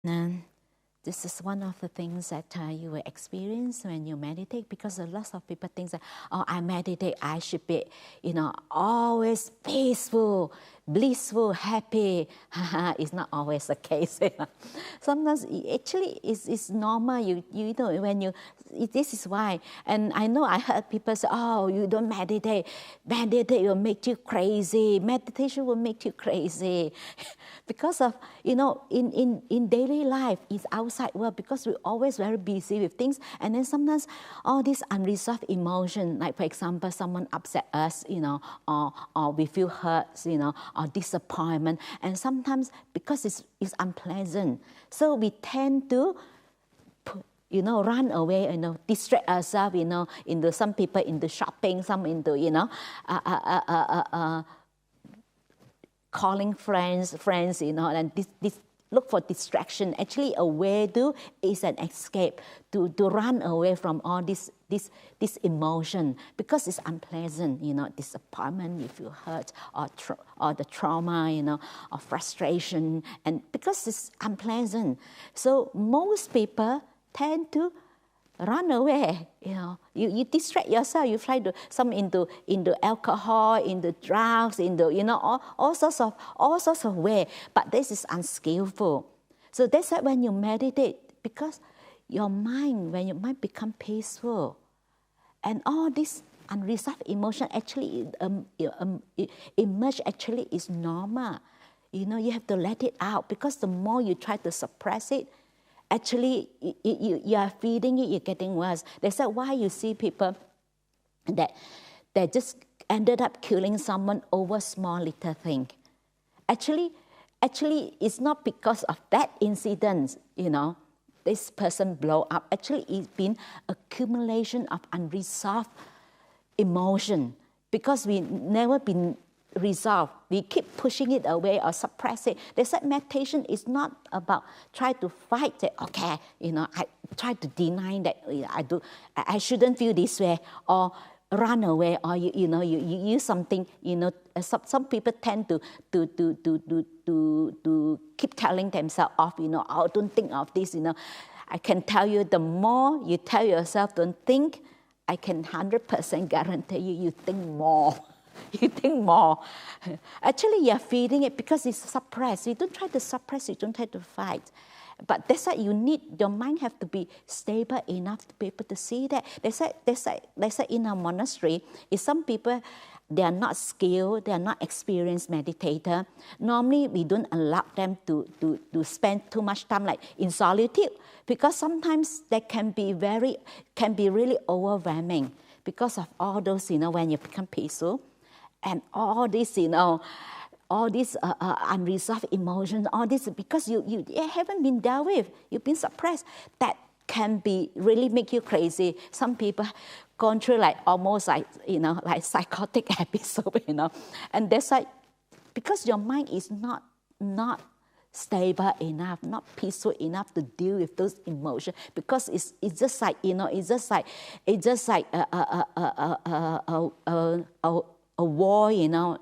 And this is one of the things that you will experience when you meditate, because a lot of people think that, oh, I meditate, I should be, always peaceful, blissful, happy. It's not always the case. Sometimes actually it's normal. You know, when you, this is why. And I know I heard people say, oh, you don't meditate. Meditate will make you crazy. Meditation will make you crazy. Because of, in daily life, it's outside world, because we're always very busy with things. And then sometimes all these unresolved emotion, like for example, someone upset us, or we feel hurt, or disappointment. And sometimes because it's unpleasant, so we tend to run away, distract ourselves, into some people into shopping, some into, calling friends, and this look for distraction. Actually, a way to is an escape to run away from all this emotion, because it's unpleasant. Disappointment, you feel hurt, or the trauma, or frustration, and because it's unpleasant, so most people tend to run away. You distract yourself. You try to into alcohol, into drugs, into all sorts of way. But this is unskillful. So that's why when you meditate, because when your mind become peaceful, and all this unresolved emotion actually emerge. Actually is normal. You have to let it out, because the more you try to suppress it, actually, you are feeding it, you're getting worse. That's why you see people that just ended up killing someone over small little thing. Actually, it's not because of that incident, this person blow up. Actually, it's been accumulation of unresolved emotion, because we never been resolve. We keep pushing it away or suppress it. They said meditation is not about try to fight it. Okay, I try to deny that I shouldn't feel this way, or run away, or you use something. Some people tend to keep telling themselves off. Oh, don't think of this. I can tell you, the more you tell yourself don't think, I can 100% guarantee you think more. You think more. Actually, you're feeding it, because it's suppressed. You don't try to suppress, you don't try to fight. But that's why your mind have to be stable enough to be able to see that. They say in a monastery, if some people, they are not skilled, they are not experienced meditator, normally we don't allow them to spend too much time like in solitude, because sometimes that can be really overwhelming, because of all those, when you become peaceful, and all this, all these unresolved emotions, all this, because you haven't been dealt with, you've been suppressed, that can be really make you crazy. Some people gone through like almost like, like psychotic episode, and that's like, because your mind is not stable enough, not peaceful enough to deal with those emotions, because it's just like, it's just like a wall,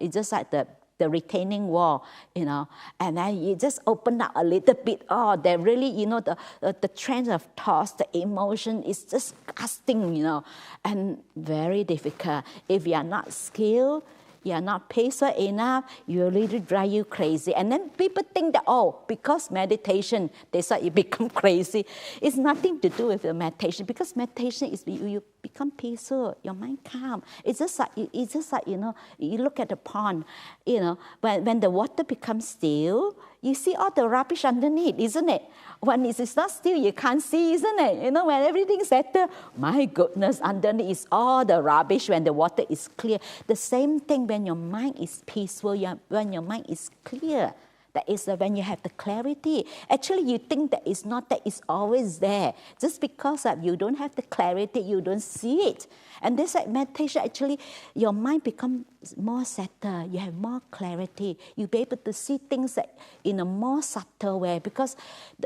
it's just like the retaining wall, and then you just open up a little bit. Oh, they really, the trend of thoughts, the emotion is just casting, and very difficult. If you are not skilled, you are not patient enough, you really drive you crazy. And then people think that, oh, because meditation, they say you become crazy. It's nothing to do with the meditation, because meditation is you become peaceful, your mind calm. It's just like you look at the pond, when the water becomes still, you see all the rubbish underneath, isn't it? When it's not still, you can't see, isn't it? When everything's settled, my goodness, underneath is all the rubbish when the water is clear. The same thing when your mind is peaceful, when your mind is clear. That is when you have the clarity. Actually, you think that it's not, that it's always there. Just because you don't have the clarity, you don't see it. And this meditation, actually, your mind becomes more settled. You have more clarity. You'll be able to see things in a more subtle way, because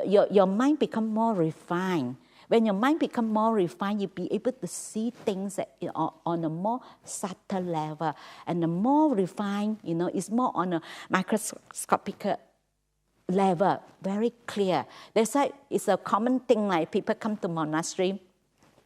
your mind becomes more refined. When your mind becomes more refined, you'll be able to see things on a more subtle level. And the more refined, it's more on a microscopic level, very clear. That's why it's a common thing, like people come to monastery,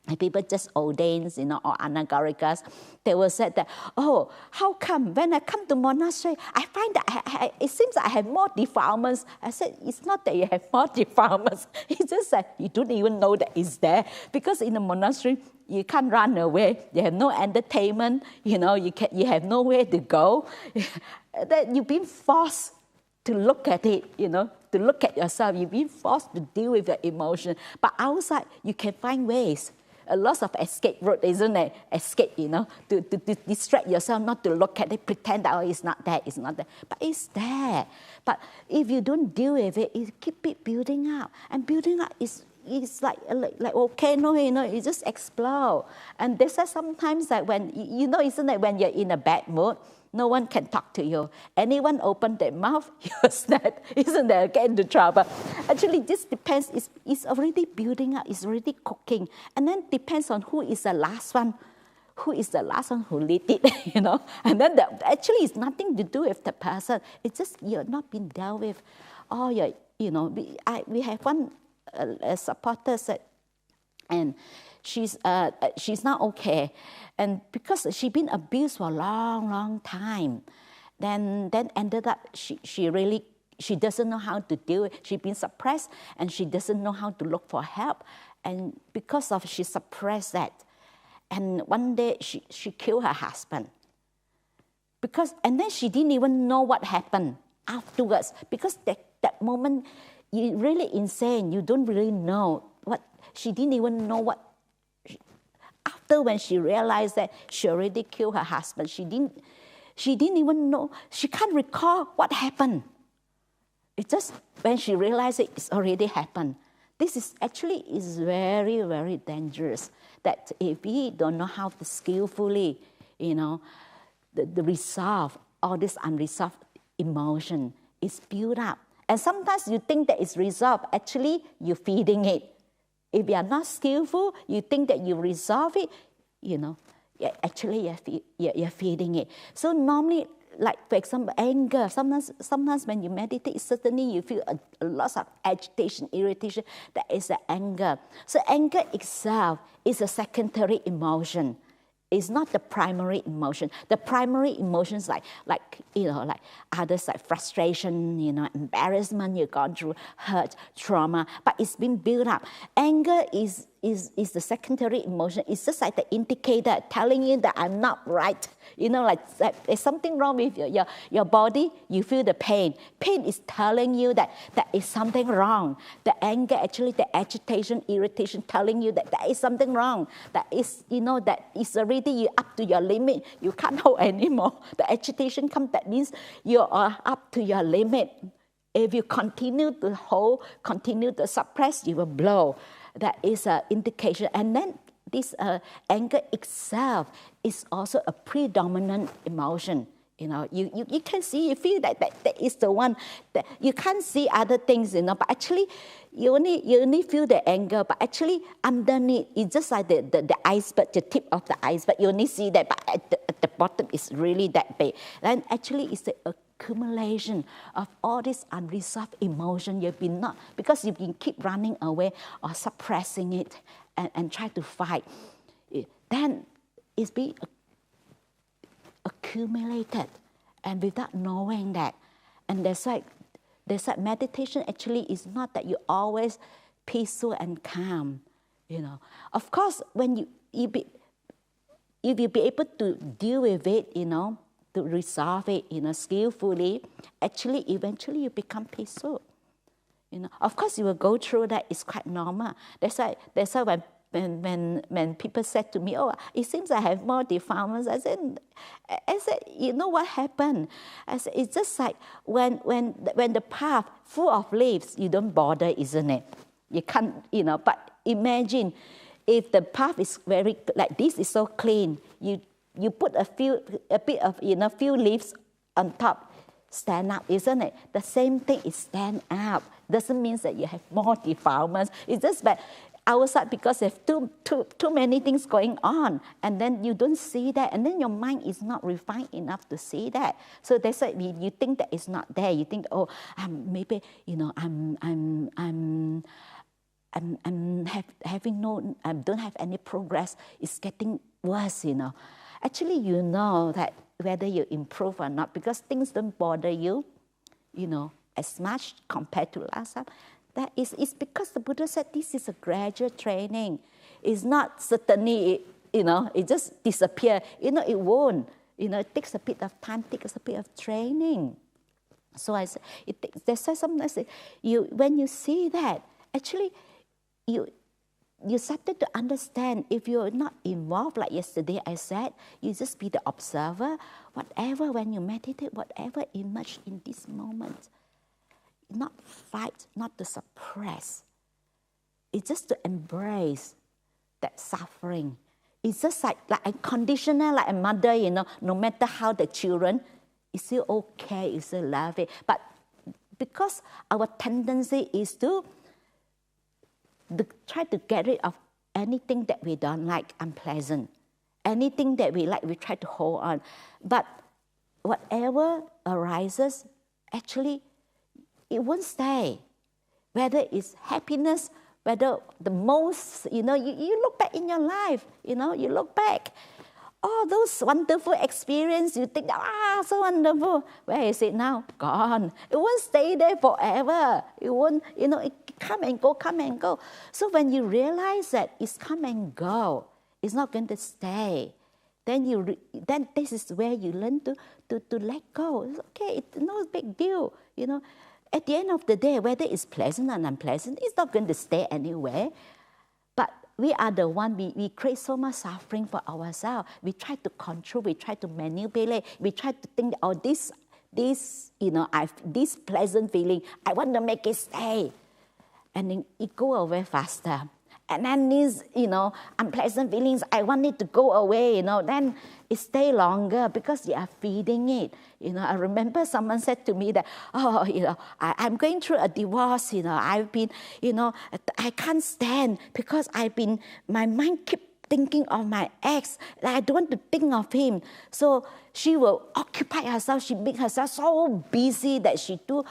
and people just ordains, or anagarikas, they will say that, oh, how come when I come to monastery, I find that it seems I have more defilements. I said, it's not that you have more defilements. It's just that you don't even know that it's there. Because in the monastery, you can't run away. You have no entertainment. You have nowhere to go. That you've been forced to look at it, to look at yourself. You've been forced to deal with your emotion. But outside, you can find ways. A lot of escape route, isn't it? Escape, to distract yourself, not to look at it, pretend that, oh, it's not there, it's not there. But it's there. But if you don't deal with it, you keep it building up. And building up is like volcano, it just explode. And this is sometimes like when, isn't it when you're in a bad mood, no one can talk to you. Anyone open their mouth, you're sad. Isn't that? Get into trouble. Actually, this depends. It's already building up. It's already cooking. And then depends on who is the last one. Who is the last one who lit it, And then actually, it's nothing to do with the person. It's just you're not being dealt with. Oh, we have one supporter said, and she's not okay, and because she's been abused for a long time, then ended up she doesn't know how to deal with it. She's been suppressed, and she doesn't know how to look for help, and because of she suppressed that, and one day she killed her husband, and then she didn't even know what happened afterwards, because that moment you're really insane. You don't really know what she didn't even know what. After when she realized that she already killed her husband, she didn't even know. She can't recall what happened. It's just when she realized it's already happened. This is very, very dangerous. That if we don't know how to skillfully, the resolve all this unresolved emotion is built up. And sometimes you think that it's resolved. Actually, you're feeding it. If you are not skillful, you think that you resolve it, actually you're feeding it. So normally, like for example, anger, sometimes when you meditate, certainly you feel a lot of agitation, irritation. That is the anger. So anger itself is a secondary emotion. It's not the primary emotion. The primary emotions like others like frustration, embarrassment you've gone through, hurt, trauma, but it's been built up. Anger is the secondary emotion. It's just like the indicator telling you that I'm not right. Like there's something wrong with your body, you feel the pain. Pain is telling you that there is something wrong. The anger, actually the agitation, irritation telling you that there is something wrong. That is, that is already you up to your limit. You can't hold anymore. The agitation comes, that means you are up to your limit. If you continue to hold, continue to suppress, you will blow. That is an indication. And then this anger itself is also a predominant emotion. You can see, you feel that is the one that you can't see other things, but actually you only feel the anger, but actually underneath it's just like the iceberg, the tip of the iceberg. You only see that, but at the bottom it's really that big. And actually it's the accumulation of all this unresolved emotion because you've been keep running away or suppressing it and try to fight. Then it's being accumulated, and without knowing that. And there's like meditation actually is not that you're always peaceful and calm. Of course, when if you be able to deal with it, to resolve it, skillfully, actually eventually you become peaceful. Of course you will go through that. It's quite normal. That's why when people said to me, oh, it seems I have more defilements, I said, you know what happened? I said, it's just like when the path full of leaves, you don't bother, isn't it? You can't, but imagine if the path is very, like this is so clean, you put a few leaves on top, stand up, isn't it? The same thing is stand up. Doesn't mean that you have more defilements. It's just that outside, because there's too many things going on, and then you don't see that, and then your mind is not refined enough to see that. So that's why you think that it's not there. You think, oh, maybe I don't have any progress. It's getting worse, Actually, you know that whether you improve or not, because things don't bother you, as much compared to last time. That is because the Buddha said this is a gradual training. It's not certainly, it just disappear. It won't. It takes a bit of time, takes a bit of training. So I said, that's why sometimes when you see that, actually, you started to understand. If you're not involved, like yesterday I said, you just be the observer. Whatever, when you meditate, whatever emerge in this moment, not fight, not to suppress. It's just to embrace that suffering. It's just like unconditional, like a mother, no matter how the children, it's still okay, it's still love it. But because our tendency is to try to get rid of anything that we don't like, unpleasant. Anything that we like, we try to hold on. But whatever arises, actually, it won't stay. Whether it's happiness, whether the most, you look back in your life, you look back. All those wonderful experiences, you think, so wonderful. Where is it now? Gone. It won't stay there forever. It won't, it come and go, come and go. So when you realize that it's come and go, it's not going to stay, then then this is where you learn to let go. It's okay, it's no big deal, At the end of the day, whether it's pleasant or unpleasant, it's not going to stay anywhere. But we are the one, we create so much suffering for ourselves. We try to control, we try to manipulate, we try to think, this pleasant feeling, I want to make it stay. And then it go away faster. And then these, unpleasant feelings, I want it to go away, then it stay longer because you are feeding it. I remember someone said to me that, I'm going through a divorce, I've been, I can't stand because my mind keeps thinking of my ex. I don't want to think of him. So she will occupy herself, she make herself so busy that she do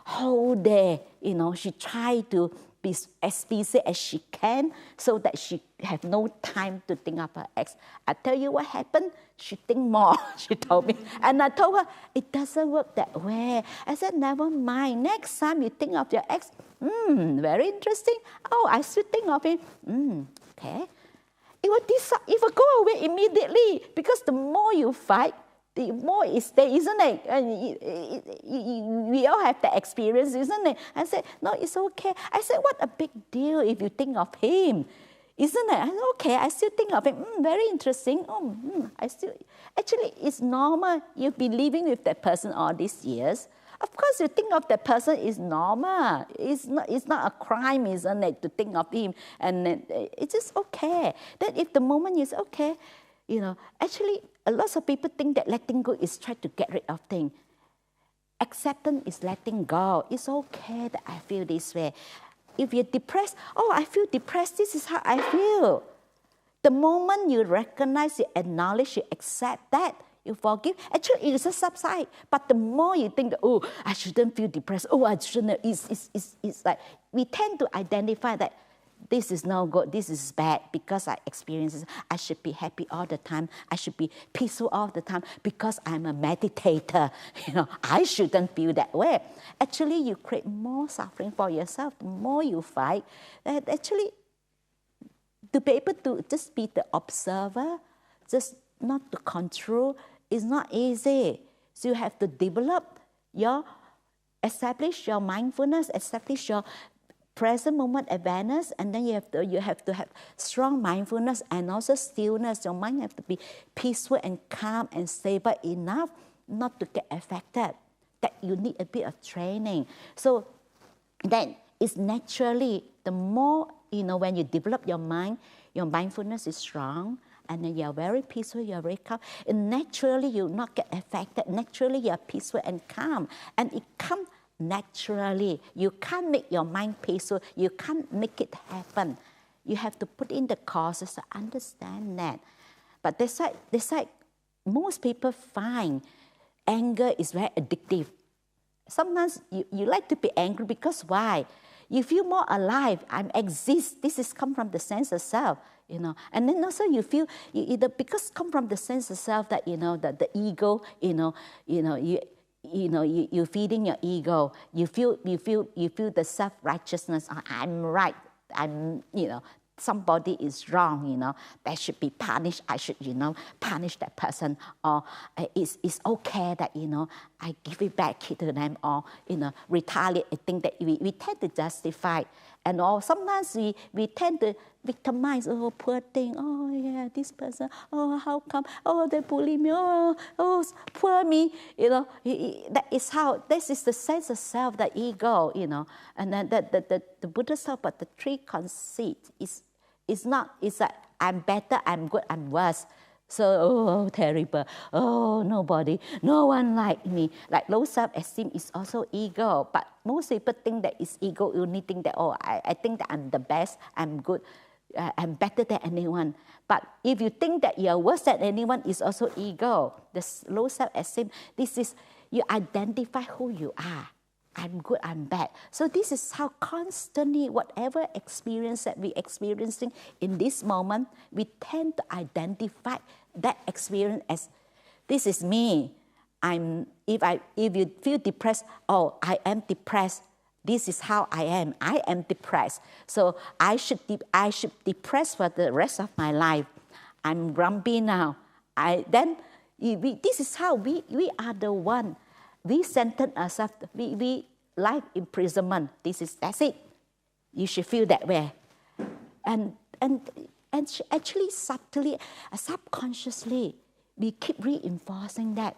whole day, she try to be as busy as she can so that she have no time to think of her ex. I tell you what happened, she think more, she told me. And I told her, it doesn't work that way. I said, never mind, next time you think of your ex, very interesting. Oh, I still think of him. Okay. It will go away immediately because the more you fight, the more it stays, isn't it? And we all have that experience, isn't it? I said, no, it's okay. I said, what a big deal if you think of him, isn't it? I said, okay, I still think of him. Very interesting. Actually, it's normal. You've been living with that person all these years. Of course, you think of that person is normal. It's not a crime, isn't it, to think of him? And it's just okay. Then if the moment is okay, actually, a lot of people think that letting go is try to get rid of things. Acceptance is letting go. It's okay that I feel this way. If you're depressed, I feel depressed, this is how I feel. The moment you recognize, you acknowledge, you accept that, you forgive, actually it's a subside. But the more you think, I shouldn't feel depressed, I shouldn't, it's like, we tend to identify that this is no good, this is bad because I experience this. I should be happy all the time. I should be peaceful all the time because I'm a meditator. I shouldn't feel that way. Actually, you create more suffering for yourself. The more you fight, actually, to be able to just be the observer, just not to control, is not easy. So you have to establish your mindfulness, establish your present moment awareness, and then you have to have strong mindfulness and also stillness. Your mind have to be peaceful and calm and stable enough not to get affected. That you need a bit of training. So then it's naturally, the more, when you develop your mind, your mindfulness is strong, and then you're very peaceful, you're very calm. And naturally, you'll not get affected. Naturally, you're peaceful and calm. And it comes naturally. You can't make your mind peaceful. You can't make it happen. You have to put in the causes to understand that. But that's why most people find anger is very addictive. Sometimes you like to be angry because why? You feel more alive. I exist. This is come from the sense of self, And then also you feel because come from the sense of self that that the ego, you're feeding your ego. You feel the self-righteousness. I'm right. Somebody is wrong, they should be punished. I should, punish that person. Or it's okay that, I give it back to them, or, retaliate. I think that we tend to justify. And or sometimes we tend to victimize. Oh, poor thing. Oh, yeah, this person. Oh, how come? Oh, they bully me. Oh, poor me. This is the sense of self, the ego, And then the Buddha talk about the three conceits. It's like I'm better, I'm good, I'm worse. So, terrible. Oh, no one like me. Like low self-esteem is also ego. But most people think that it's ego. You only think that, I think that I'm the best, I'm good, I'm better than anyone. But if you think that you're worse than anyone, it's also ego. The low self-esteem, this is, you identify who you are. I'm good, I'm bad. So this is how constantly, whatever experience that we're experiencing in this moment, we tend to identify that experience as, this is me. If you feel depressed, I am depressed. This is how I am. I am depressed. So I should depress for the rest of my life. I'm grumpy now. This is how we are the one. We sentence ourselves, we life imprisonment. That's it. You should feel that way. And actually subtly, subconsciously, we keep reinforcing that.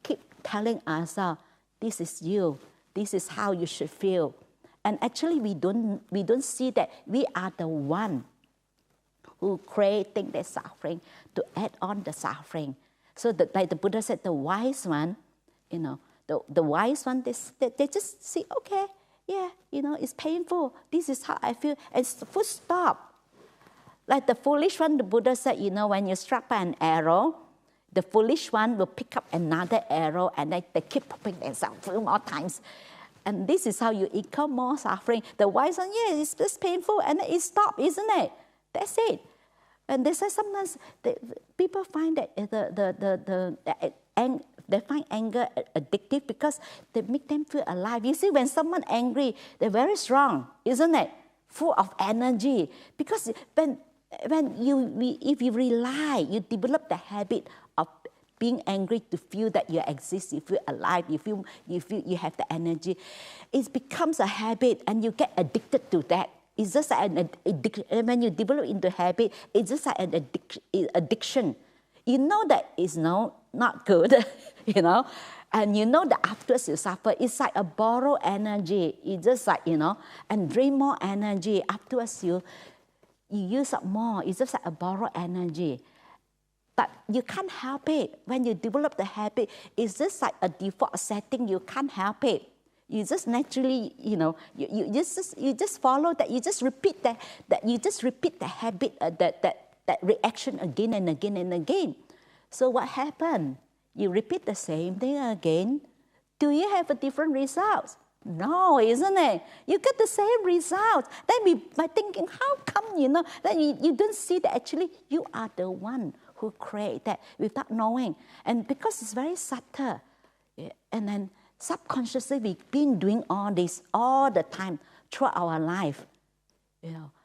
Keep telling ourselves, this is you. This is how you should feel. And actually we don't see that we are the one who creating the suffering to add on the suffering. So like the Buddha said, the wise one, the wise one, they just say, okay, yeah, it's painful. This is how I feel. And full stop. Like the foolish one, the Buddha said, when you're struck by an arrow, the foolish one will pick up another arrow and they keep popping themselves a few more times. And this is how you incur more suffering. The wise one, yeah, it's just painful and it stops, isn't it? That's it. And they say sometimes people find that they find anger addictive because they make them feel alive. You see, when someone's angry, they're very strong, isn't it? Full of energy. Because if you rely, you develop the habit of being angry to feel that you exist, you feel alive, you feel you have the energy. It becomes a habit, and you get addicted to that. It's just like an addiction. When you develop into habit, it's just like an addiction. You know that it's not good, and you know that afterwards you suffer. It's like a borrowed energy. It's just like, and drain more energy. Afterwards you use up more. It's just like a borrowed energy. But you can't help it. When you develop the habit, it's just like a default setting. You can't help it. You just naturally, you just follow that. You just repeat that you just repeat the habit, that reaction again and again and again. So what happened? You repeat the same thing again. Do you have a different result? No, isn't it? You get the same result. Then by thinking, how come, then you don't see that actually you are the one who create that without knowing. And because it's very subtle, and then subconsciously we've been doing all this all the time throughout our life.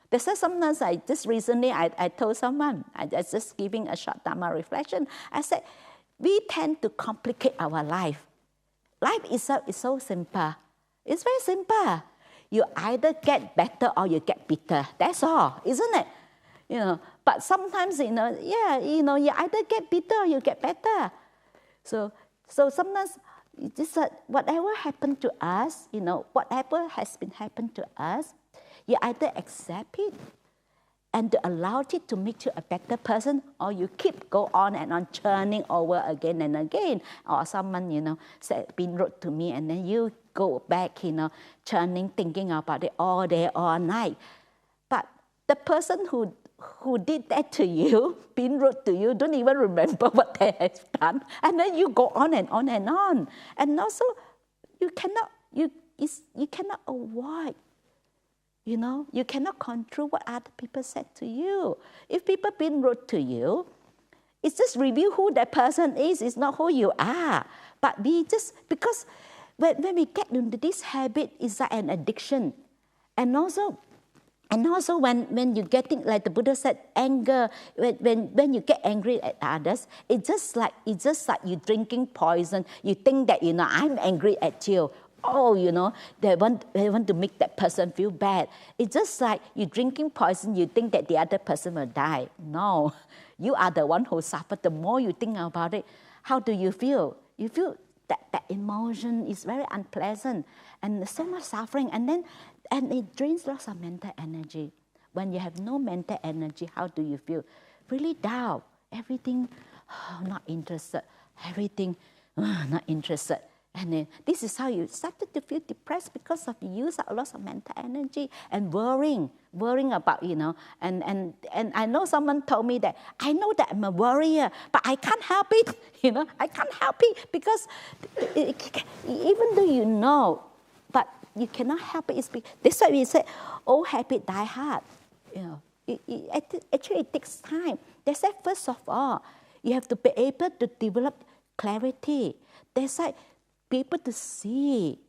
That's why sometimes recently I told someone, I was just giving a short Dharma reflection. I said, we tend to complicate our life. Life itself is so simple. It's very simple. You either get better or you get bitter. That's all, isn't it? But sometimes, you either get bitter or you get better. So sometimes, just whatever happened to us, whatever has been happened to us, you either accept it and to allow it to make you a better person, or you keep go on and on churning over again and again, or someone, said, been rude to me, and then you go back, churning, thinking about it all day, all night. But the person who did that to you, been rude to you, don't even remember what they have done, and then you go on and on and on. And also, you cannot avoid. You cannot control what other people said to you. If people been rude to you, it's just reveal who that person is. It's not who you are. But because when we get into this habit, it's like an addiction. And also when you're getting, like the Buddha said, anger, when you get angry at others, it's just like you're drinking poison. You think that, I'm angry at you. Oh, they want to make that person feel bad. It's just like you're drinking poison, you think that the other person will die. No, you are the one who suffered. The more you think about it, how do you feel? You feel that emotion is very unpleasant and so much suffering. And it drains lots of mental energy. When you have no mental energy, how do you feel? Really down. Everything, not interested. Everything, not interested. And then this is how you started to feel depressed, because of you use a lot of mental energy and worrying about, and I know someone told me that, I know that I'm a worrier, but I can't help it, I can't help it, because even though but you cannot help it. That's why we say, old habit die hard. Actually it takes time. They said, first of all, you have to be able to develop clarity. They said, be able to see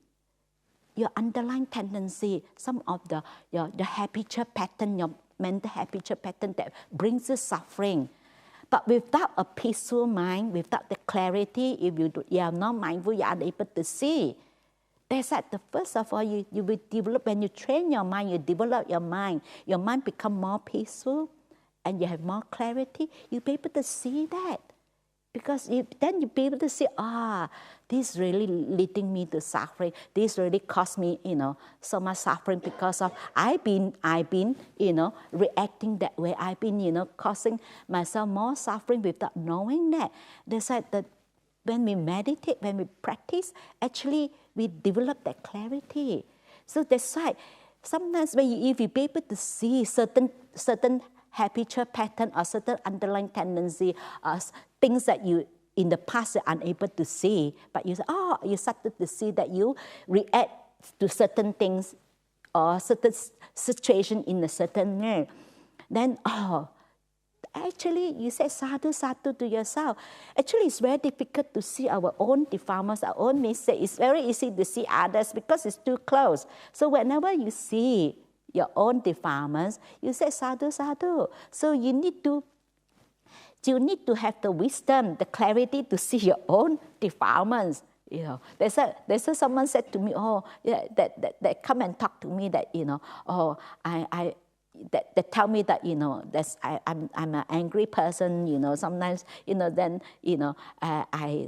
your underlying tendency, some of your habitual pattern, your mental habitual pattern that brings you suffering. But without a peaceful mind, without the clarity, if you are not mindful, you are unable to see. They said, first of all, you will develop, when you train your mind, you develop your mind becomes more peaceful, and you have more clarity, you'll be able to see that. Because then you'll be able to see, this really leading me to suffering. This really caused me, so much suffering because of I've been, reacting that way. I've been, causing myself more suffering without knowing that. They said that when we meditate, when we practice, actually we develop that clarity. So that's why sometimes if you be able to see certain habitual pattern or certain underlying tendency, things that you in the past are unable to see, but you say, you started to see that you react to certain things or certain situation in a certain way. Then, actually you say sadhu, sadhu to yourself. Actually, it's very difficult to see our own defilements, our own mistakes. It's very easy to see others because it's too close. So whenever you see your own defilements, you say sadhu, sadhu. So you need to have the wisdom, the clarity to see your own defilements. There's someone said to me, that come and talk to me that, that tell me that, I'm an angry person, sometimes, then,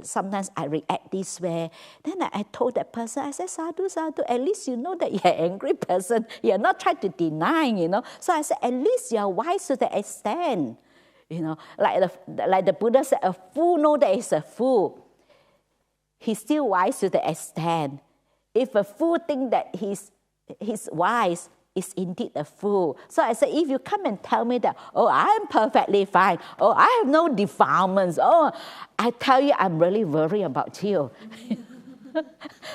sometimes I react this way. Then I told that person, I said, sadhu, sadhu, at least you know that you're an angry person. You're not trying to deny, So I said, at least you're wise to the extent. Like the Buddha said, a fool knows that he's a fool. He's still wise to the extent. If a fool thinks that he's wise, is indeed a fool. So I said, if you come and tell me that, I'm perfectly fine. I have no defilements. I tell you, I'm really worried about you.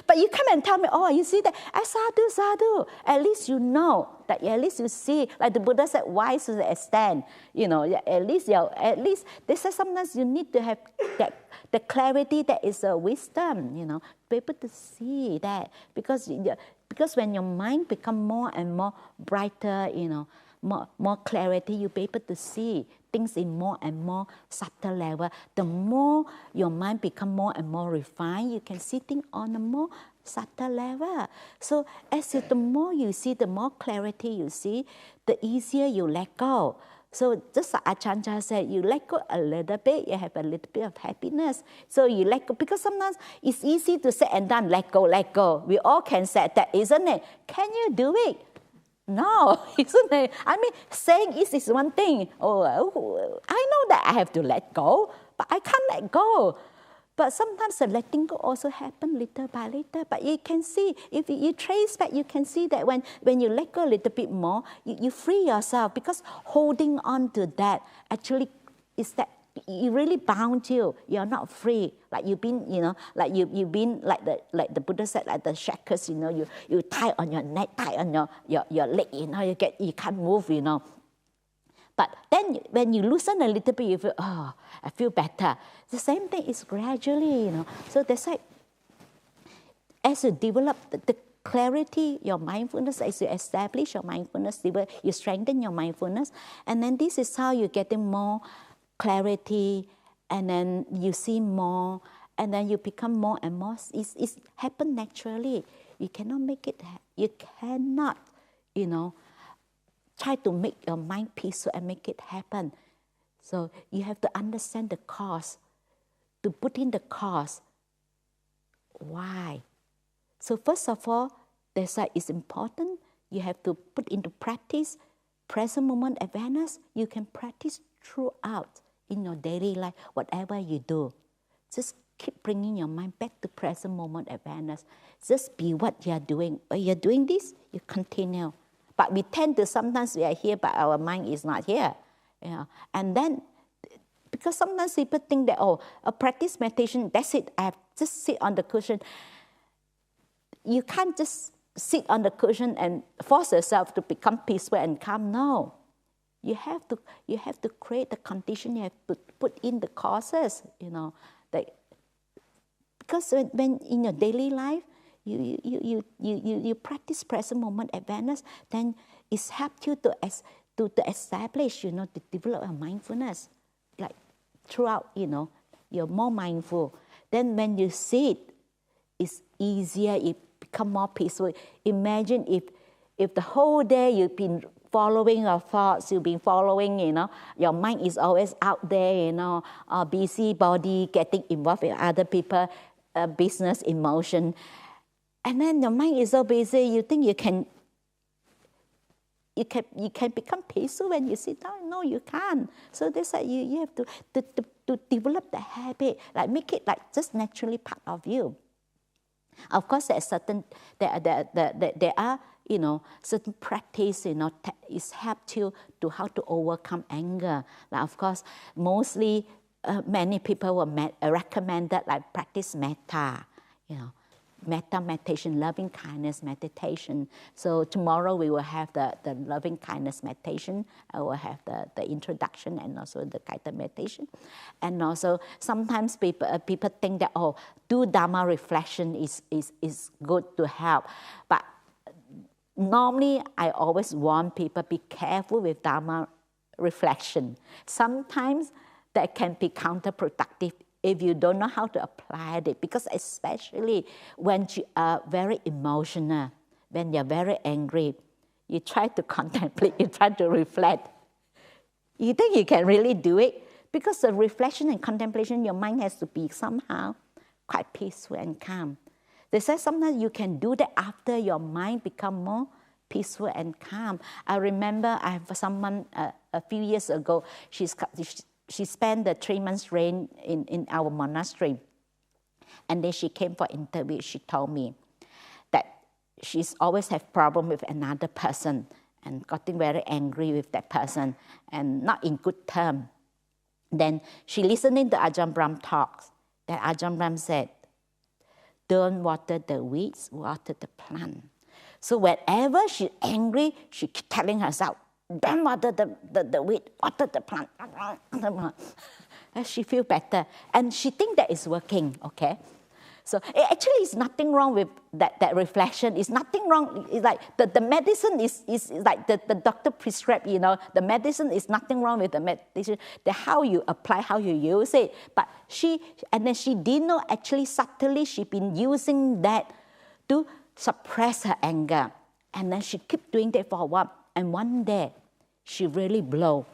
But you come and tell me, you see that, sadhu, sadhu. At least you know, that at least you see, like the Buddha said, wise to the extent. At least they say sometimes you need to have the clarity that is a wisdom, be able to see that. Because when your mind becomes more and more brighter, more clarity, you'll be able to see things in more and more subtle level. The more your mind becomes more and more refined, you can see things on a more subtle level. So the more you see, the more clarity you see, the easier you let go. So just like Ajahn said, you let go a little bit, you have a little bit of happiness. So you let go, because sometimes it's easy to say and done, let go, let go. We all can say that, isn't it? Can you do it? No, isn't it? I mean, saying is one thing. Oh, I know that I have to let go, but I can't let go. But sometimes the letting go also happen little by little. But you can see, if you trace back, you can see that when you let go a little bit more, you free yourself, because holding on to that actually is that you really bound you. You're not free. Like you've been, like you've been like the Buddha said, like the shackles, you tie on your neck, tie on your leg, you can't move, But then when you loosen a little bit, you feel, oh, I feel better. The same thing is gradually, So that's why as you develop the clarity, your mindfulness, as you establish your mindfulness, you strengthen your mindfulness, and then this is how you're getting more clarity, and then you see more, and then you become more and more. It's happen naturally. You cannot make it. You cannot, try to make your mind peaceful and make it happen. So you have to understand the cause, to put in the cause. Why? So first of all, that's why it's important. You have to put into practice present moment awareness. You can practice throughout in your daily life, whatever you do. Just keep bringing your mind back to present moment awareness. Just be what you're doing. When you're doing this, you continue. But we tend to, sometimes we are here, but our mind is not here. And then, because sometimes people think that, a practice meditation, that's it, I have just sit on the cushion. You can't just sit on the cushion and force yourself to become peaceful and calm. No. You have to create the condition, you have to put in the causes, because when in your daily life, you practice present moment awareness, then it's helped you to establish, to develop a mindfulness, like throughout, you're more mindful. Then when you sit, it's easier, it become more peaceful. Imagine if the whole day you've been following your thoughts, you've been following, your mind is always out there, busy body, getting involved with other people, business, emotion. And then your mind is so busy, you think you can become peaceful when you sit down. No, you can't. So that's why you have to develop the habit, like make it like just naturally part of you. Of course, there are certain practice, is helped you to how to overcome anger. Like of course, mostly many people will recommend that, like practice metta, metta meditation, loving kindness meditation. So tomorrow we will have the loving kindness meditation. I will have the introduction and also the guided meditation. And also sometimes people think that, do Dharma reflection is good to help. But normally I always warn people, be careful with Dharma reflection. Sometimes that can be counterproductive if you don't know how to apply it, because especially when you are very emotional, when you're very angry, you try to contemplate, you try to reflect. You think you can really do it? Because the reflection and contemplation, your mind has to be somehow quite peaceful and calm. They say sometimes you can do that after your mind become more peaceful and calm. I remember I have someone a few years ago, she spent the 3 months reign in our monastery. And then she came for interview. She told me that she's always have problem with another person and gotten very angry with that person and not in good term. Then she listening to Ajahn Brahm talks. That Ajahn Brahm said, don't water the weeds, water the plant. So whenever she's angry, she keep telling herself, don't water the weed, water the plant. And she feel better. And she think that is working, okay? So it actually is nothing wrong with that reflection. It's nothing wrong. It's like the medicine is like the doctor prescribed, the medicine is nothing wrong with the medicine. How you apply, how you use it. But she didn't know actually subtly she'd been using that to suppress her anger. And then she kept doing that for a while. And one day, she really blew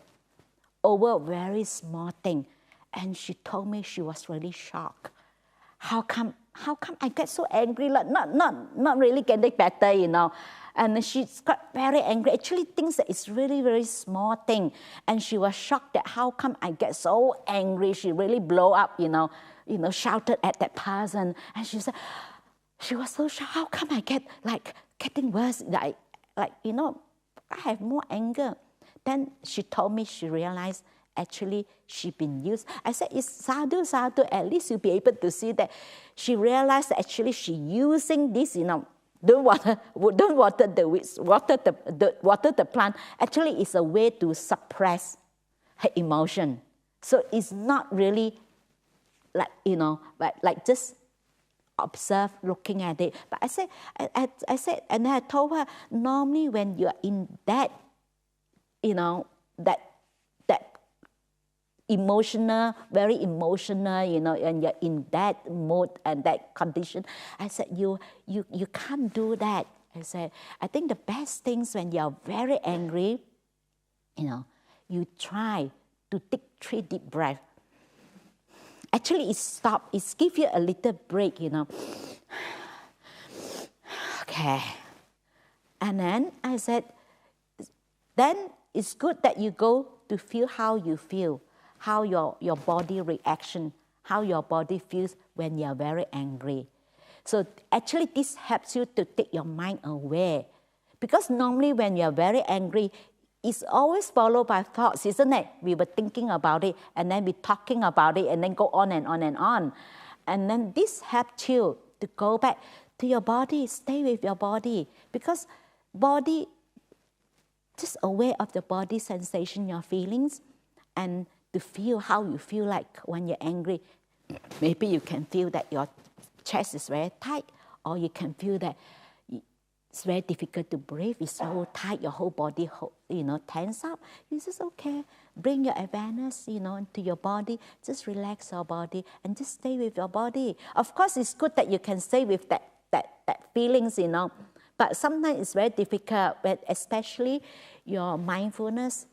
over a very small thing. And she told me she was really shocked. How come how come I get so angry? Like not really getting better, you know. And she got very angry. Actually thinks that it's really, very small thing. And she was shocked that how come I get so angry? She really blow up, you know, shouted at that person. And she said, she was so shocked. How come I get like getting worse? Like, you know, I have more anger. Then she told me she realized actually she'd been used. I said, it's sadhu, at least you'll be able to see that she realized that actually she using this, you know, don't water the weeds, water the plant. Actually, it's a way to suppress her emotion. So it's not really like, you know, like just observe, looking at it. But I said, and I told her, normally when you're in that, you know, that emotional, very emotional, you know, and you're in that mode and that condition, I said, you can't do that. I said, I think the best things when you're very angry, you know, you try to take 3 deep breaths. Actually, it gives you a little break, you know. Okay. And then I said, then it's good that you go to feel how you feel, how your body reaction, how your body feels when you're very angry. So actually this helps you to take your mind away. Because normally when you're very angry, it's always followed by thoughts, isn't it? We were thinking about it, and then we're talking about it, and then go on and on and on. And then this helps you to go back to your body, stay with your body. Because body, just aware of the body sensation, your feelings, and to feel how you feel like when you're angry. Maybe you can feel that your chest is very tight, or you can feel that it's very difficult to breathe, it's so tight, your whole body, you know, tense up. You just, okay, bring your awareness, you know, into your body, just relax your body, and just stay with your body. Of course, it's good that you can stay with that feelings, you know, but sometimes it's very difficult, but especially your mindfulness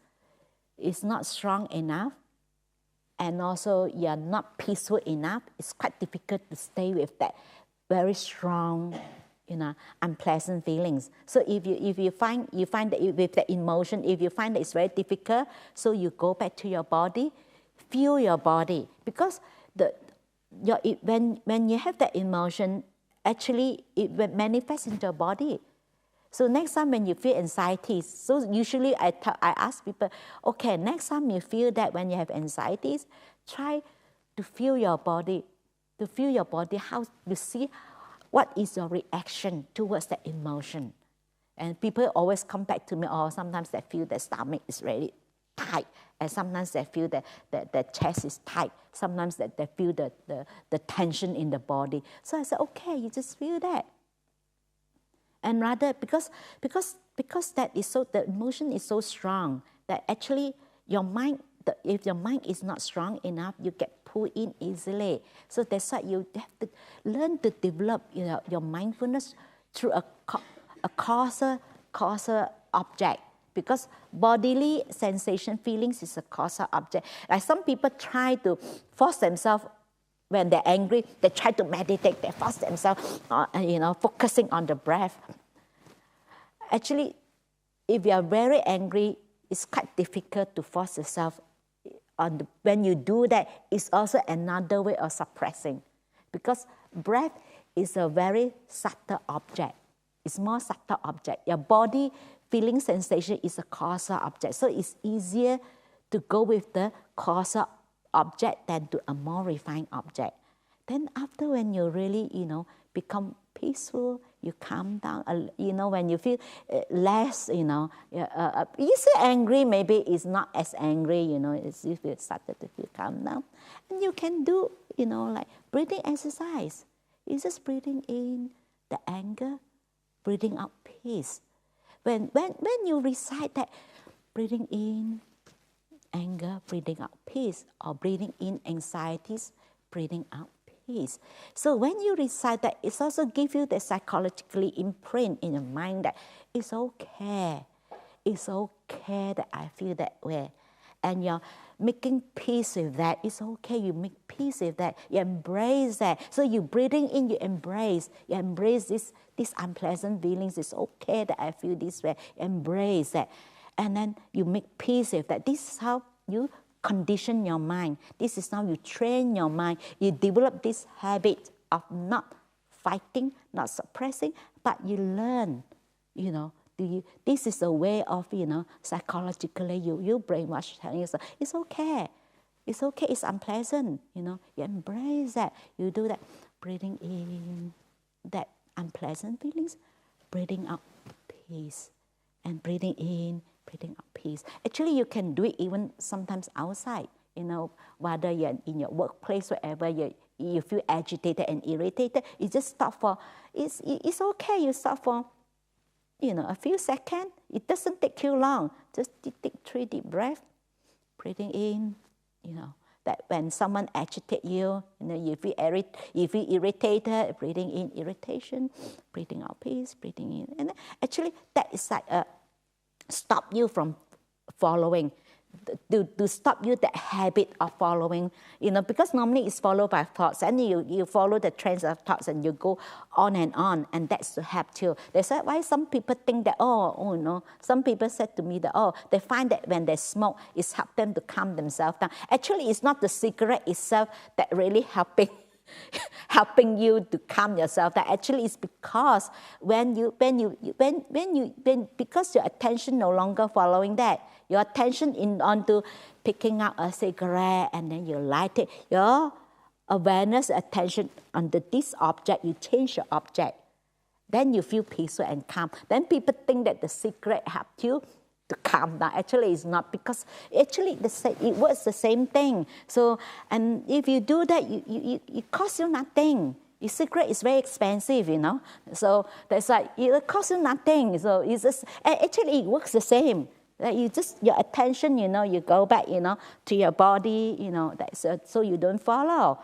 is not strong enough, and also you're not peaceful enough. It's quite difficult to stay with that very strong, you know, unpleasant feelings. So if you find that with the emotion, if you find that it's very difficult, so you go back to your body, feel your body, because when you have that emotion, actually it manifests into your body. So next time when you feel anxieties, so usually I ask people, okay, next time you feel that when you have anxieties, try to feel your body, how you see what is your reaction towards that emotion. And people always come back to me, or sometimes they feel their stomach is really tight, and sometimes they feel that the chest is tight, sometimes that they feel the tension in the body. So I said, okay, you just feel that. And rather, because that is so, the emotion is so strong that actually your mind, if your mind is not strong enough, you get pulled in easily. So that's why you have to learn to develop, you know, your mindfulness through a causal object. Because bodily sensation, feelings is a causal object. Like some people try to force themselves. When they're angry, they try to meditate, they force themselves, you know, focusing on the breath. Actually, if you are very angry, it's quite difficult to force yourself on when you do that, it's also another way of suppressing. Because breath is a very subtle object. It's more subtle object. Your body feeling sensation is a causal object. So it's easier to go with the causal object than to a more refined object. Then after when you really, you know, become peaceful, you calm down, you know, when you feel less, you know, you say angry, maybe it's not as angry, you know, it's, you feel started to feel calm down. And you can do, you know, like breathing exercise. You're just breathing in the anger, breathing out peace. When you recite that, breathing in anger, breathing out peace, or breathing in anxieties, breathing out peace. So when you recite that, it also gives you the psychologically imprint in your mind that it's okay that I feel that way. and you're making peace with that. It's okay, you make peace with that. You embrace that. So you breathing in, you embrace this unpleasant feelings. It's okay that I feel this way. Embrace that. And then you make peace with that. This is how you condition your mind. This is how you train your mind. You develop this habit of not fighting, not suppressing, but you learn, this is a way of, psychologically, you brainwash telling yourself, it's okay, it's unpleasant, you embrace that, you do that, breathing in that unpleasant feelings, breathing out peace, and breathing in, breathing out peace. Actually, you can do it even sometimes outside, whether you're in your workplace, wherever you feel agitated and irritated, you just stop for, it's okay, you stop for, a few seconds. It doesn't take you long. Just take 3 deep breaths, breathing in, that when someone agitates you, you feel irritated, breathing in irritation, breathing out peace, breathing in. And actually, that is like stop you from following, to stop you that habit of following, because normally it's followed by thoughts, and you follow the trends of thoughts and you go on, and that's to help too. That's why some people think that, some people said to me that, they find that when they smoke, it's help them to calm themselves down. Actually, it's not the cigarette itself that really helping you to calm yourself down. Actually, it's because because your attention no longer following that, your attention onto picking up a cigarette and then you light it, your awareness, attention onto this object, you change your object, then you feel peaceful and calm. Then people think that the cigarette helped you to calm down. Actually, it's not, because actually it works the same thing. So, and if you do that, it costs you nothing. Your cigarette is very expensive, So that's like, it costs you nothing. So it's just, actually it works the same. You just, your attention, you go back, to your body, so you don't follow.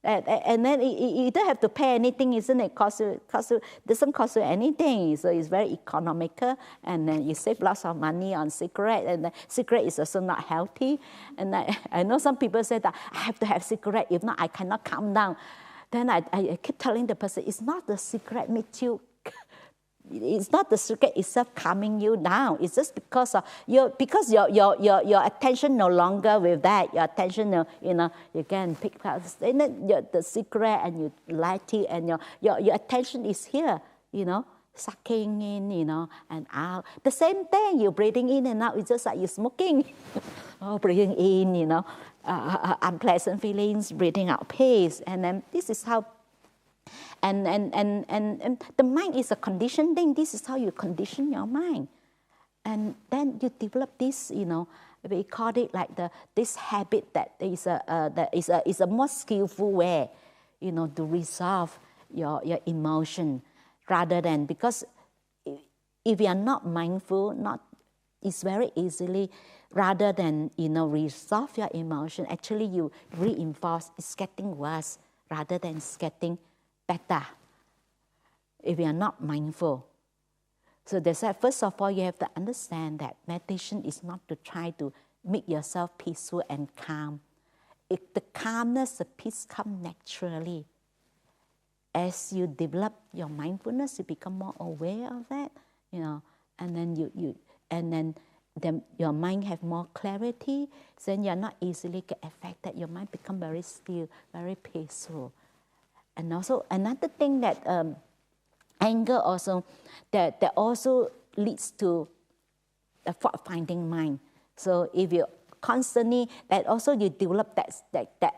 And then you don't have to pay anything, isn't it? Doesn't cost you anything. So it's very economical, and then you save lots of money on cigarette, and the cigarette is also not healthy. And I know some people say that I have to have cigarette, if not I cannot calm down. Then I keep telling the person, it's not the cigarette makes you. It's not the cigarette itself calming you down. It's just because of your attention no longer with that. Your attention, you can pick up the cigarette and you light it, and your attention is here, sucking in, and out. The same thing. You're breathing in and out. It's just like you're smoking. Breathing in, unpleasant feelings. Breathing out peace, and then this is how. And the mind is a conditioned thing. This is how you condition your mind. And then you develop this, we call it like this habit that is a more skillful way, to resolve your emotion, rather than, because if you are not mindful, it's very easily, rather than, resolve your emotion, actually you reinforce, it's getting worse, rather than it's getting better, if you are not mindful. So that's why, first of all, you have to understand that meditation is not to try to make yourself peaceful and calm. The calmness, the peace come naturally. As you develop your mindfulness, you become more aware of that, and then then your mind have more clarity. Then you're not easily get affected. Your mind become very still, very peaceful. And also another thing that anger also, that also leads to the fault-finding mind. So if you constantly, that also you develop that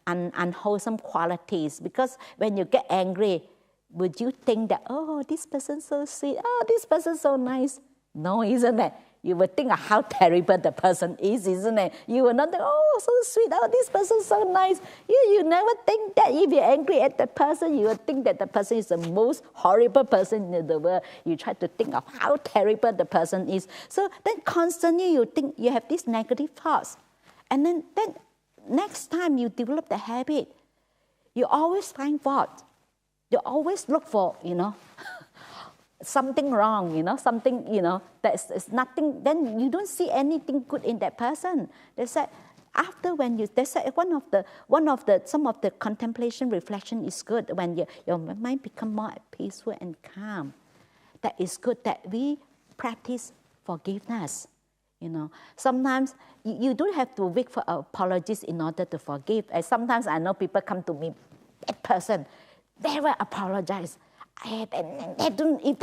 unwholesome qualities, because when you get angry, would you think that, this person's so sweet, this person's so nice? No, isn't it? You would think of how terrible the person is, isn't it? You will not think, so sweet, this person's so nice. You never think that if you're angry at the person, you will think that the person is the most horrible person in the world. You try to think of how terrible the person is. So then constantly you think, you have these negative thoughts. And then next time you develop the habit, you always find fault. You always look for, something wrong, something, that's nothing, then you don't see anything good in that person. They said, after when you, they said some of the contemplation reflection is good when your mind become more peaceful and calm. That is good that we practice forgiveness. Sometimes you don't have to wait for apologies in order to forgive. Sometimes I know people come to me, that person, they will apologize. If they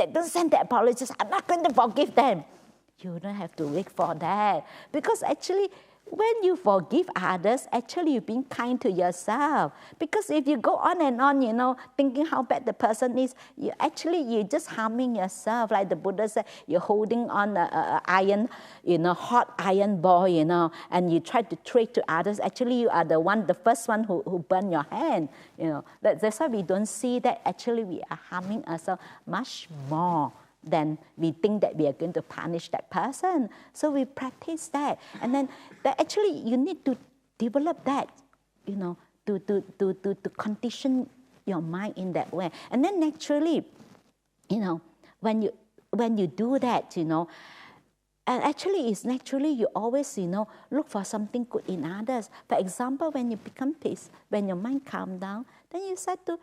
don't send the apologies, I'm not going to forgive them. You don't have to wait for that. Because actually, when you forgive others, actually you're being kind to yourself. Because if you go on and on, thinking how bad the person is, you're just harming yourself. Like the Buddha said, you're holding on a iron, hot iron ball, and you try to trade to others. Actually, you are the first one who burn your hand. That's why we don't see that actually we are harming ourselves much more then we think that we are going to punish that person. So we practice that. And then actually you need to develop that, to condition your mind in that way. And then naturally, when you do that, and actually it's naturally you always, look for something good in others. For example, when you become peace, when your mind calms down, then you start to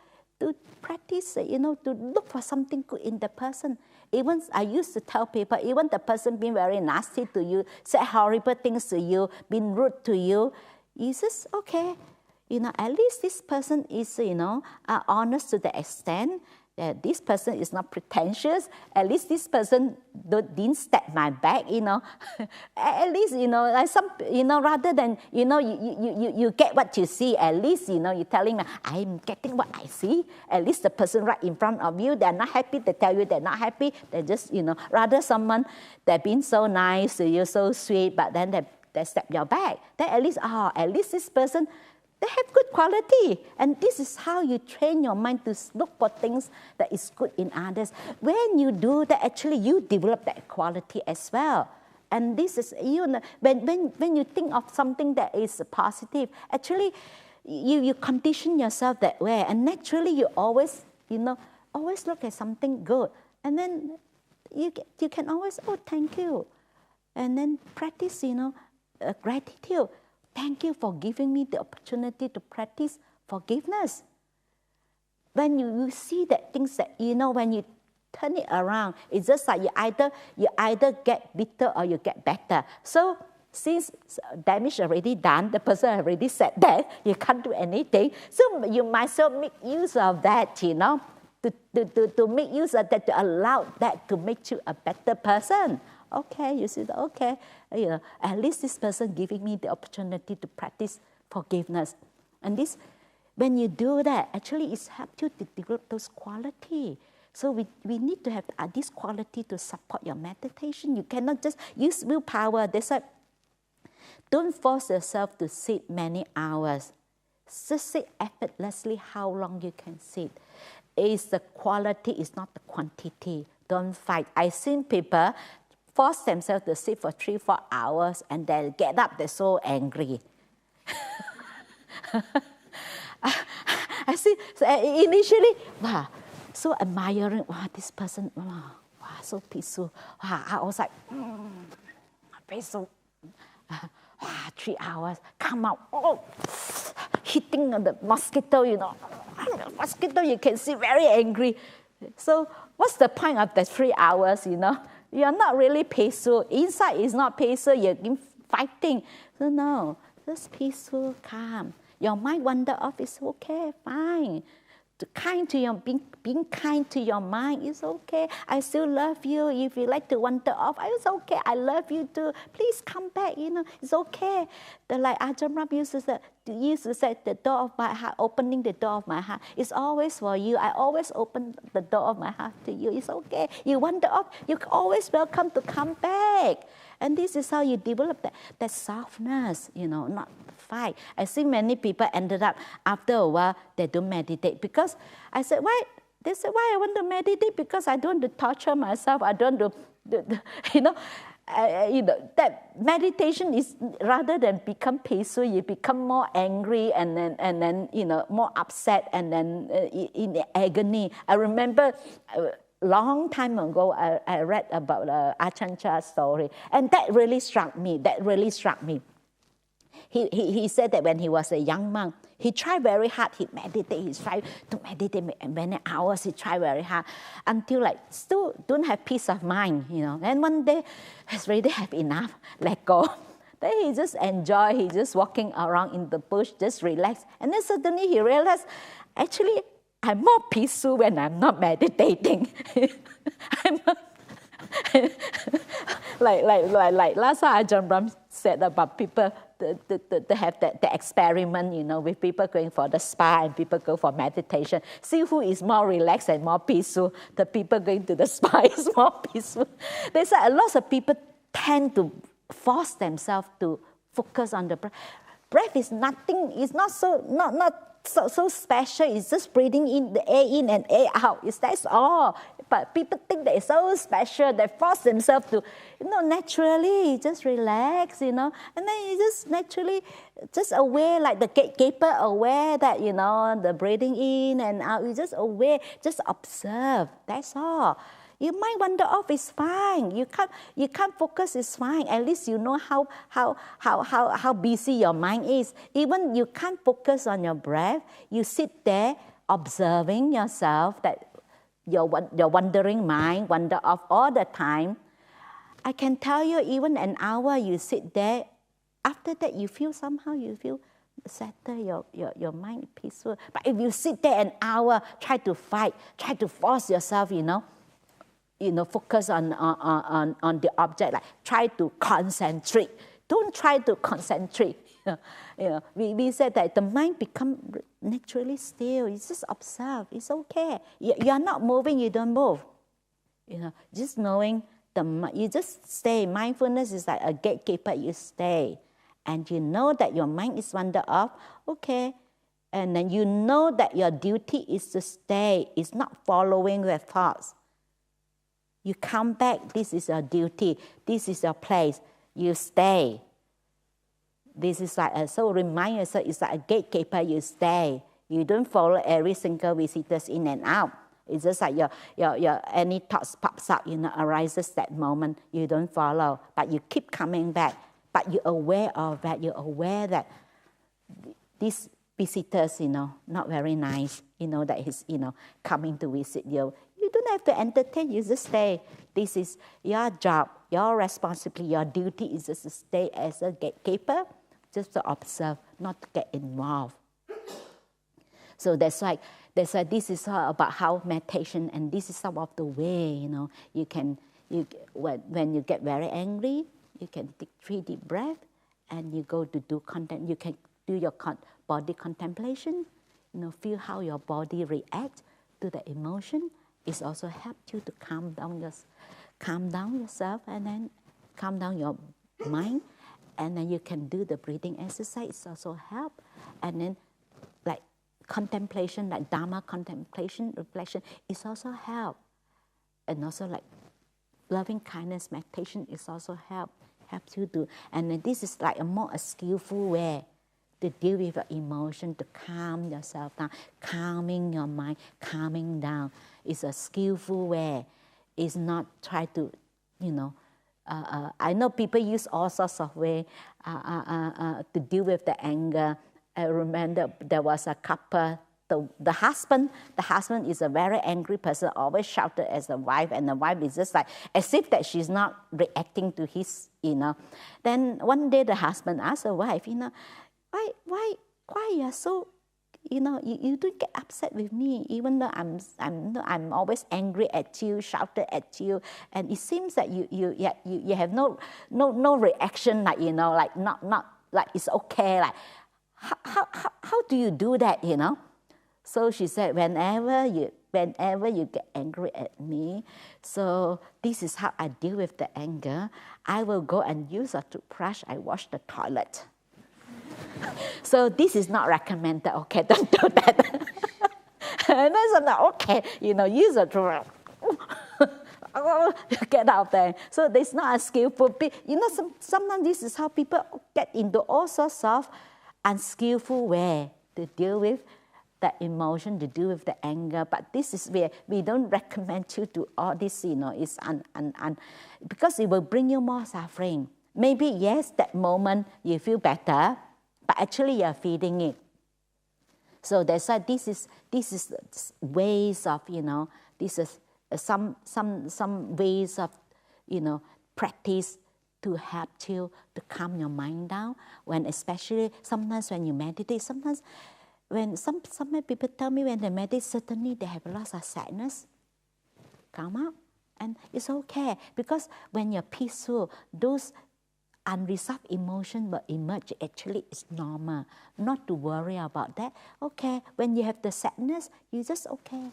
practice, to look for something good in the person. Even I used to tell people, even the person being very nasty to you, said horrible things to you, being rude to you, you just, okay, at least this person is, honest to the extent that this person is not pretentious. At least this person didn't stab my back, At least, like some, rather than, you get what you see. At least, you're telling me, I'm getting what I see. At least the person right in front of you, they're not happy. They tell you they're not happy. They just, rather someone, they're being so nice to you, so sweet, but then they stab your back. Then at least this person, they have good quality. And this is how you train your mind to look for things that is good in others. When you do that, actually you develop that quality as well. And this is, when you think of something that is positive, actually you condition yourself that way. And naturally you always, always look at something good. And then you can always, thank you. And then practice, gratitude. Thank you for giving me the opportunity to practice forgiveness. When you see that things that, when you turn it around, it's just like you either get bitter or you get better. So since damage already done, the person already said that, you can't do anything. So you might as well make use of that, to make use of that, to allow that to make you a better person. Okay, you see, okay, at least this person giving me the opportunity to practice forgiveness. And this, when you do that, actually it's helped you to develop those qualities. So we need to have this quality to support your meditation. You cannot just use willpower. That's why don't force yourself to sit many hours. Just sit effortlessly how long you can sit. It's the quality, it's not the quantity. Don't fight. I've seen people force themselves to sit for 3-4 hours and then get up, they're so angry. I see, so initially, wow, so admiring, wow, this person, wow, so peaceful. Wow, I was like, peaceful. 3 hours, come out, hitting the mosquito, mosquito you can see very angry. So what's the point of the 3 hours, You're not really peaceful. Inside is not peaceful. You're fighting. So no, just peaceful, calm. Your mind wander off is okay, fine. Being kind to your mind is okay. I still love you. If you like to wander off, it's okay. I love you too. Please come back. It's okay. Like Ajahn used to say, the door of my heart, opening the door of my heart. It's always for you. I always open the door of my heart to you. It's okay. You wander off, you're always welcome to come back. And this is how you develop that softness, not fight. I see many people ended up, after a while, they don't meditate. Because I said, why? They said, why I want to meditate? Because I don't want to torture myself. I don't want to, that meditation is, rather than become peaceful, you become more angry and then more upset and then in agony. I remember long time ago, I read about Ajahn story, and that really struck me. He said that when he was a young monk, he tried very hard. He meditated. He tried to meditate many hours. He tried very hard until like still don't have peace of mind, you know. And one day, he's ready to have enough, let go. Then he just enjoy. He just walking around in the bush, just relax. And then suddenly he realized, actually, I'm more peaceful when I'm not meditating. like last time Ajahn said about people to have the experiment, you know, with people going for the spa and people go for meditation. See who is more relaxed and more peaceful. The people going to the spa is more peaceful. They said a lot of people tend to force themselves to focus on the breath. Breath is nothing. It's not so special. It's just breathing in the air in and air out. That's all. But people think that it's so special. They force themselves to, you know, naturally just relax, you know, and then you just naturally just aware, like the gatekeeper aware that, you know, the breathing in and out. You just aware, just observe. That's all. You might wander off, it's fine. You can't focus, it's fine. At least you know how busy your mind is. Even you can't focus on your breath, you sit there observing yourself, that your wandering mind wander off all the time. I can tell you, even an hour you sit there, after that you feel settle, your mind peaceful. But if you sit there an hour, try to fight, try to force yourself, you know, focus on the object, like try to concentrate. Don't try to concentrate. We said that the mind become naturally still. You just observe. It's okay. You are not moving. You don't move. Just knowing you just stay. Mindfulness is like a gatekeeper. You stay, and you know that your mind is wander off. Okay, and then you know that your duty is to stay. It's not following the thoughts. You come back, this is your duty, this is your place, you stay. This is like, so remind yourself, it's like a gatekeeper, you stay. You don't follow every single visitors in and out. It's just like your any thoughts pops up, arises that moment, you don't follow, but you keep coming back. But you're aware of that, you're aware that these visitors, not very nice, that he's, coming to visit you. You don't have to entertain, you just stay. This is your job, your responsibility, your duty is just to stay as a gatekeeper, just to observe, not to get involved. So that's why this is all about how meditation, and this is some of the way, when you get very angry, you can take 3 deep breaths, and you go to do content. You can do your body contemplation, feel how your body reacts to the emotion. It also helps you to calm down yourself, and then calm down your mind, and then you can do the breathing exercise. It also help, and then like contemplation, like Dharma contemplation, reflection, it also help, and also like loving kindness meditation is also helps you to, and then this is like a skillful way to deal with your emotion, to calm yourself down, calming your mind, calming down. It's a skillful way. It's not try to, I know people use all sorts of ways to deal with the anger. I remember there was a couple, the husband is a very angry person, always shouted at the wife, and the wife is just like, as if that she's not reacting to his, Then one day the husband asked the wife, why you're so, you don't get upset with me, even though I'm always angry at you, shouted at you, and it seems that you have no reaction, like like not like it's okay, like how do you do that, So she said, whenever you get angry at me, so this is how I deal with the anger. I will go and use a toothbrush. I wash the toilet. So this is not recommended. Okay, don't do that. And then I'm like, okay, use a toothbrush. Get out there. So there's not a skillful. Sometimes this is how people get into all sorts of unskillful way to deal with the emotion to do with the anger. But this is where we don't recommend you to all this, it's because it will bring you more suffering. Maybe, yes, that moment you feel better, but actually you're feeding it. So that's why this is ways of, this is some ways of, practice to help you to calm your mind down. When especially sometimes when you meditate, sometimes when some people tell me when they meditate, certainly they have lots of sadness come up, and it's okay, because when you're peaceful, those unresolved emotion will emerge. Actually, it's normal, not to worry about that. Okay, when you have the sadness, you just okay.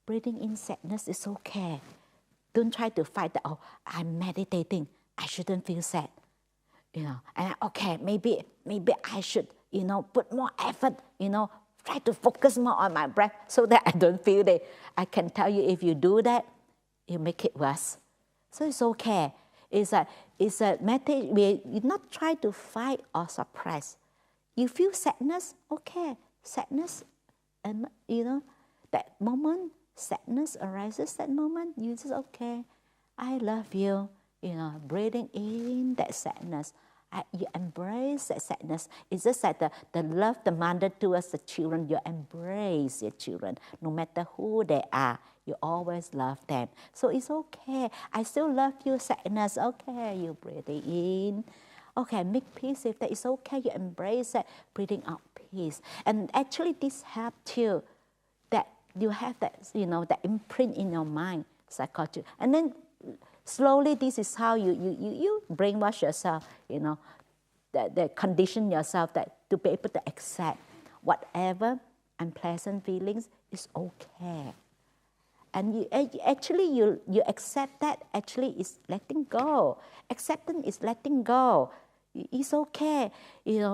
Breathing in sadness is okay. Don't try to fight that, oh, I'm meditating, I shouldn't feel sad. And okay, maybe I should, put more effort, try to focus more on my breath so that I don't feel it. I can tell you, if you do that, you make it worse. So it's okay. It's a meditation where you not try to fight or suppress. You feel sadness, okay. Sadness, and that moment, sadness arises, that moment, you just, okay, I love you. Breathing in that sadness. You embrace that sadness. It's just like the love the mother towards the children. You embrace your children. No matter who they are, you always love them. So it's okay. I still love you, sadness. Okay, you breathing in. Okay, make peace with that. It's okay. You embrace that. Breathing out peace. And actually this helps you. That you have that, that imprint in your mind, psychology. And then slowly, this is how you brainwash yourself, that condition yourself that to be able to accept whatever unpleasant feelings is okay. And you accept that. Actually is letting go. Acceptance is letting go. It's okay.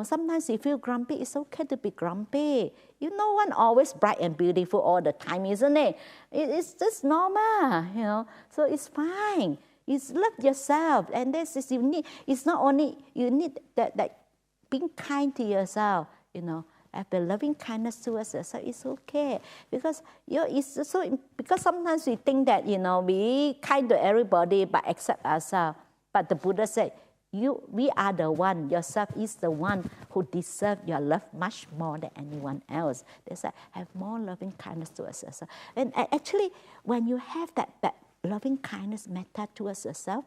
Sometimes you feel grumpy. It's okay to be grumpy. No one always bright and beautiful all the time, isn't it? It's just normal, So it's fine. You love yourself, and this is you need. It's not only you need that being kind to yourself, have the loving kindness towards yourself. It's okay, because it's so. Because sometimes we think that we kind to everybody but except ourselves. But the Buddha said, we are the one. Yourself is the one who deserves your love much more than anyone else. They say, have more loving kindness towards yourself. And actually, when you have that loving kindness, metta towards yourself,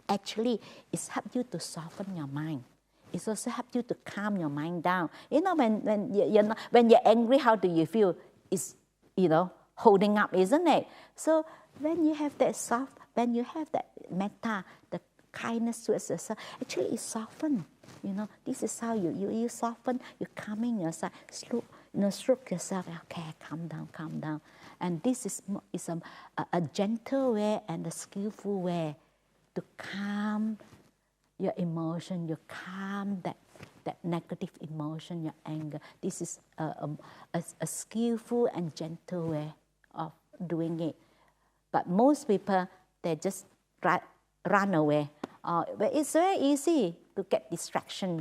actually, it's helped you to soften your mind. It's also helped you to calm your mind down. When you're angry, how do you feel? It's holding up, isn't it? So when you have that when you have that metta, the kindness towards yourself, actually it softens. This is how you soften, you're calming yourself, stroke yourself, okay, calm down. And this is a gentle way and a skillful way to calm your emotion, you calm that negative emotion, your anger. This is a skillful and gentle way of doing it. But most people, they just run away. But it's very easy to get distraction,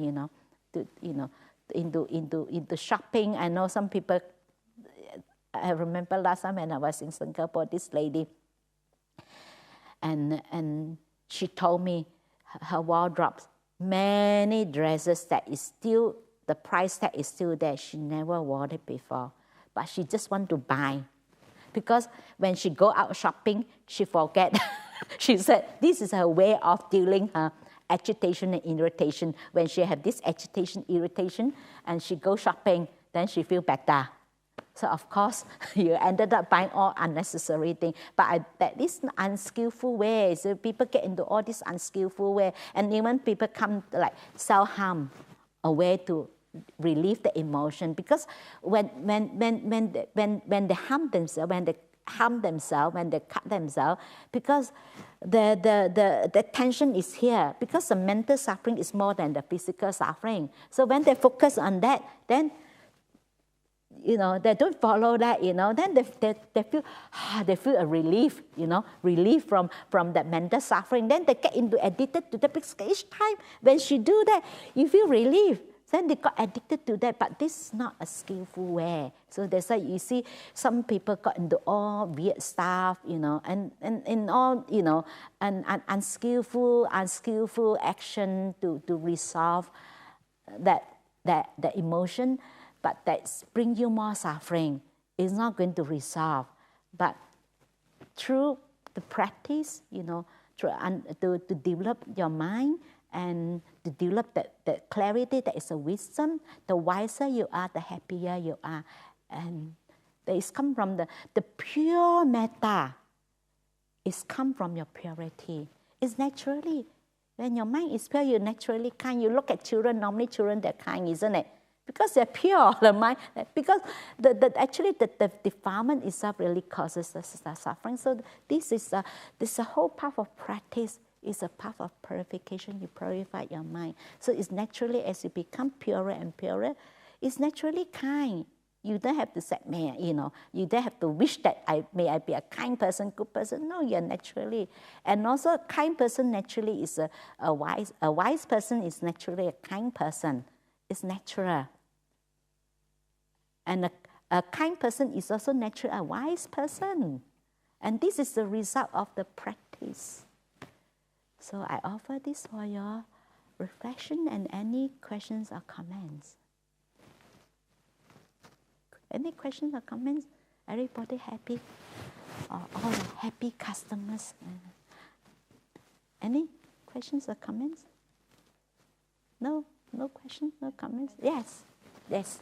into shopping. I know some people. I remember last time when I was in Singapore, this lady, and she told me her wardrobe, many dresses that is still, the price tag is still there. She never wore it before, but she just want to buy. Because when she go out shopping, she forget. She said this is her way of dealing her agitation and irritation. When she have this agitation, irritation, and she go shopping, then she feel better. So of course, you ended up buying all unnecessary things. But that is unskillful way. So people get into all this unskillful way, and even people come like self-harm, a way to relieve the emotion. Because when they harm themselves, when they cut themselves, because the tension is here. Because the mental suffering is more than the physical suffering. So when they focus on that, then they don't follow that, then they feel a relief, relief from that mental suffering. Then they get addicted to that, because each time when she do that, you feel relief. Then they got addicted to that, but this is not a skillful way. So that's why you see some people got into all weird stuff, you know, and all, you know, and unskillful action to resolve that emotion, but that bring you more suffering. It's not going to resolve. But through the practice, you know, to develop your mind and to develop that clarity, that is a wisdom, the wiser you are, the happier you are. And it's come from the pure metta. It's come from your purity. It's naturally, when your mind is pure, you're naturally kind. You look at children, normally children, they're kind, isn't it? Because they're pure, the mind. Because actually the defilement itself really causes the suffering. So this is a whole path of practice. It's a path of purification. You purify your mind. So it's naturally, as you become purer and purer, it's naturally kind. You don't have to say, you know, you don't have to wish that I be a kind person, good person. No, you're naturally. And also a kind person naturally is a wise person is naturally a kind person. It's natural. And a kind person is also naturally a wise person. And this is the result of the practice. So I offer this for your reflection and any questions or comments. Any questions or comments? Everybody happy? Or all the happy customers? Any questions or comments? No? No questions, no comments? Yes. Yes.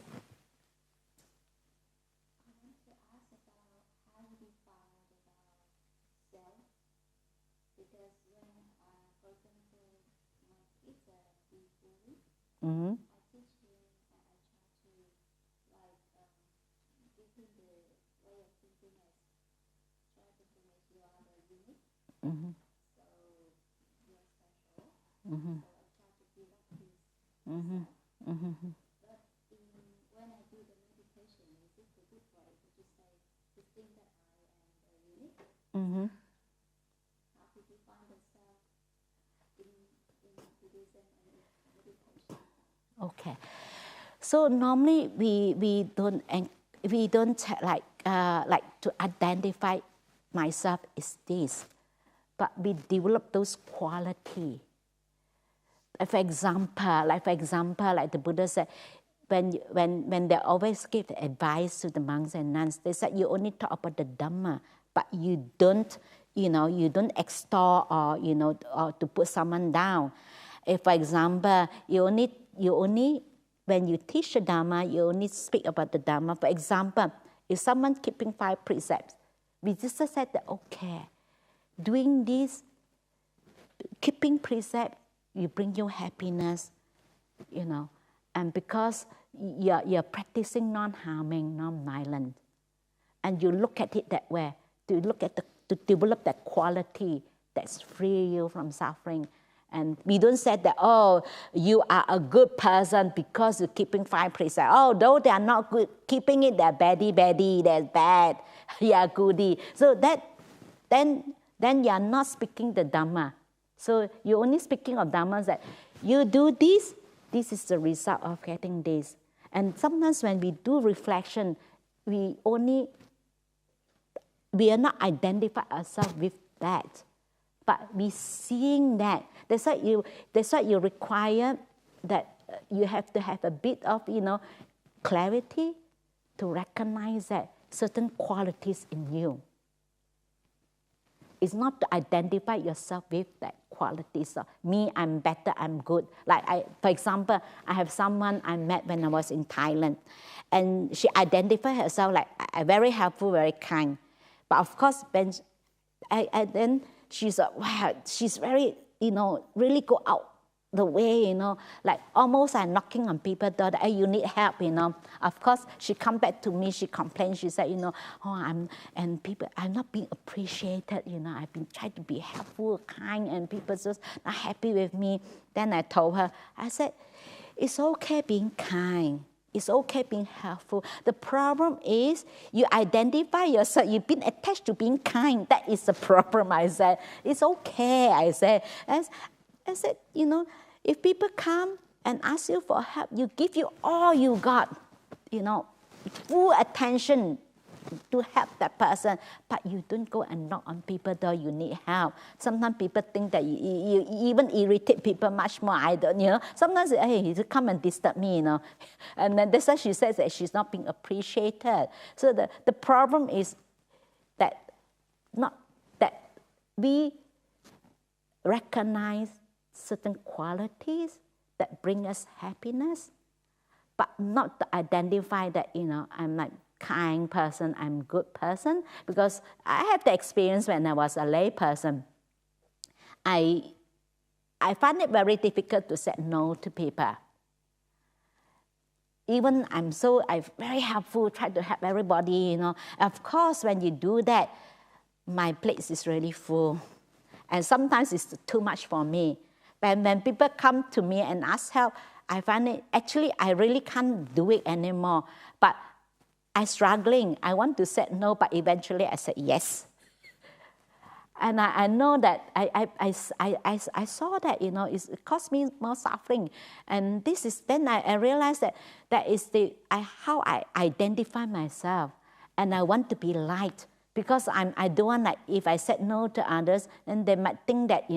Mm-hmm. I teach him and I try to give him the way of thinking as try to think as you are the unique. Mm-hmm. So you're special. Mm-hmm. So I try to build up his mm-hmm. Mm-hmm. But when I do the meditation, is it a good way to just say to think that I am the unique? Mm-hmm. How to define the self in Buddhism and in meditation? Okay, so normally we don't like to identify myself as this, but we develop those qualities. For example, like the Buddha said, when they always give advice to the monks and nuns, they said you only talk about the Dhamma, but you don't extol or to put someone down. If, for example, you only, when you teach the Dhamma, you only speak about the Dhamma. For example, if someone keeping 5 precepts, we just said that, okay, doing this, keeping precept, you bring you happiness, you know, and because you're practicing non-harming, non-violent, and you look at it that way, to develop that quality that's free you from suffering. And we don't say that, oh, you are a good person because you're keeping 5 precepts. Oh, though they are not good, keeping it, they're baddie, they're bad, you are goodie. So then you are not speaking the Dhamma. So you're only speaking of Dhamma that you do this is the result of getting this. And sometimes when we do reflection, we are not identify ourselves with that, but we seeing that. That's why you require that you have to have a bit of, clarity to recognize that certain qualities in you. It's not to identify yourself with that qualities. So, me, I'm better, I'm good. For example, I have someone I met when I was in Thailand, and she identified herself like very helpful, very kind. But of course, when then she's she's very, really go out the way, like almost like knocking on people's door, hey, you need help, Of course, she come back to me, she complained, she said, I'm not being appreciated, I've been trying to be helpful, kind, and people just not happy with me. Then I told her, I said, it's okay being kind. It's okay being helpful. The problem is you identify yourself, you've been attached to being kind. That is the problem, I said. It's okay, I said. I said, if people come and ask you for help, you give you all you got, full attention to help that person, but you don't go and knock on people's door, you need help. Sometimes people think that you even irritate people much more. I don't, sometimes, hey, you come and disturb me, And then that's why she says that she's not being appreciated. So the problem is that we recognize certain qualities that bring us happiness, but not to identify that, I'm like kind person, I'm good person. Because I have the experience when I was a lay person. I find it very difficult to say no to people. Even I'm very helpful, try to help everybody, Of course, when you do that, my plate is really full. And sometimes it's too much for me. But when people come to me and ask help, I find it, actually, I really can't do it anymore. But I'm struggling. I want to say no, but eventually I said yes. And I know that I saw that, it caused me more suffering. And then I realized that is how I identify myself. And I want to be liked. Because I don't want, like, if I said no to others, then they might think that,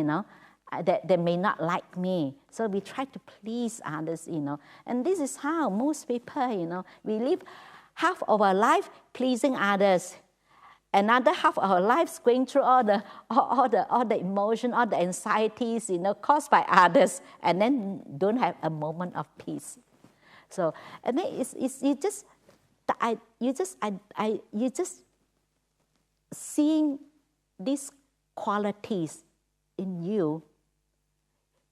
that they may not like me. So we try to please others, And this is how most people, we live half of our life pleasing others. Another half of our lives going through all the emotion, all the anxieties, caused by others, and then don't have a moment of peace. So, and then you just seeing these qualities in you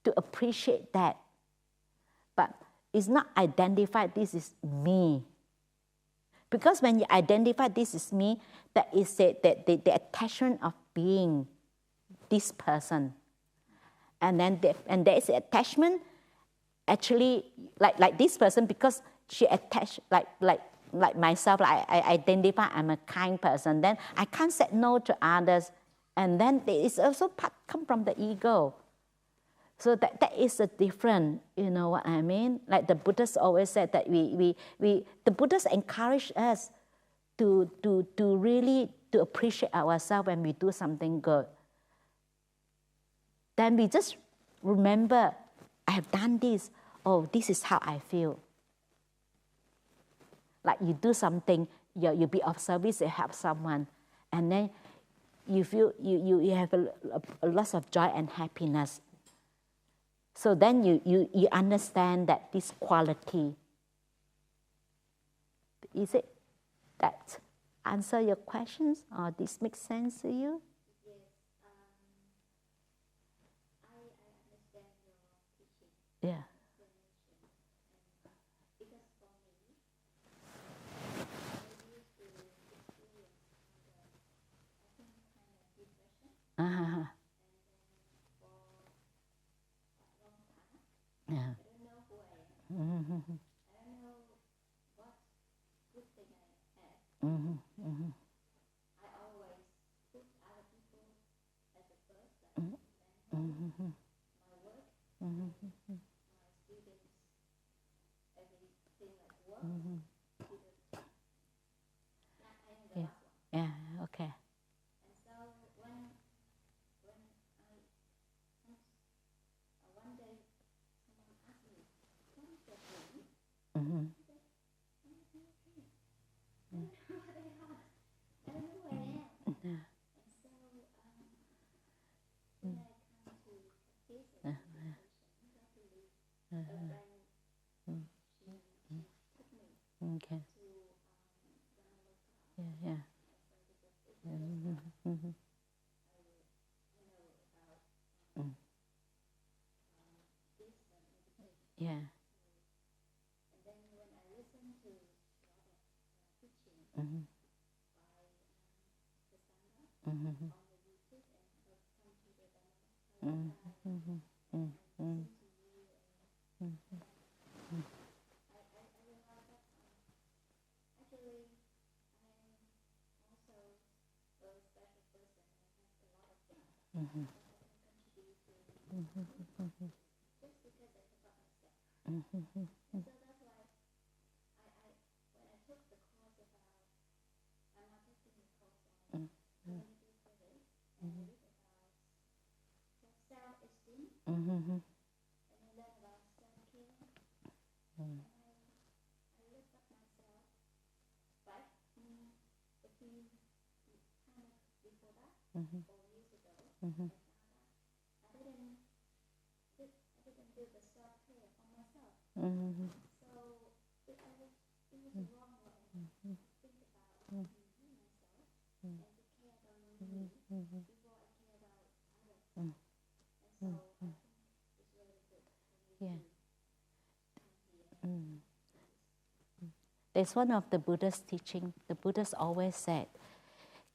to appreciate that. But it's not identified, this is me. Because when you identify this is me, that is the attachment of being this person. And then there is attachment, actually, like this person, because she attached, like myself, I identify I'm a kind person, then I can't say no to others. And then there is also part come from the ego. So that is a different, you know what I mean? Like the Buddhists always said that the Buddhists encourage us to really to appreciate ourselves when we do something good. Then we just remember, I have done this. Oh, this is how I feel. Like you do something, you be of service, you help someone, and then you feel you have a lot of joy and happiness. So then you understand that this quality. Is it that answer your questions, or this makes sense to you? Yes, I understand your teaching. Yeah. Because for me, I used to experience I think kind of depression. Uh-huh. And then Yeah. I don't know who I am. Mm-hmm. I don't know what good thing I have. Mm-hmm. Mm-hmm. I always put other people as the first, Mm-hmm. my work, Mm-hmm. my students, everything like work. Mm-hmm. I am the Yeah. last one. Yeah. Okay. And so when one day someone asked me, what is your dream? Mm-hmm. I said, I'm okay. I don't know what I are. I don't know who I am. Yeah. And so when I come to practice and meditation, gradually a friend, she took me Okay. to Jhana. Yeah. Yeah. Mm-hmm. Mm-hmm. Mm. Yeah. And then when I listen to a lot of teaching Mm-hmm. by Hasapanna Mm-hmm. on the YouTube and come to the Dhamma, Mm-hmm. and Mm-hmm. listen to you, and I realized that actually I am also a very special person and have a lot of things Mm-hmm. that I can contribute to Mm-hmm. just because I forgot myself. Mm-hmm. And so that's why when I took the course about, I'm not taking the course on community service, and I read about self-esteem, Mm-hmm. and I learned about self-care, Mm. and I lift up myself, but a few time before that, Mm-hmm. 4 years ago, Mm-hmm. I didn't do the self-care for myself. Mm-hmm. So it was the wrong way to think about myself and to care about me before I care about others. And so I think it's really good for me to come here. There's one of the Buddha's teaching. The Buddha's always said,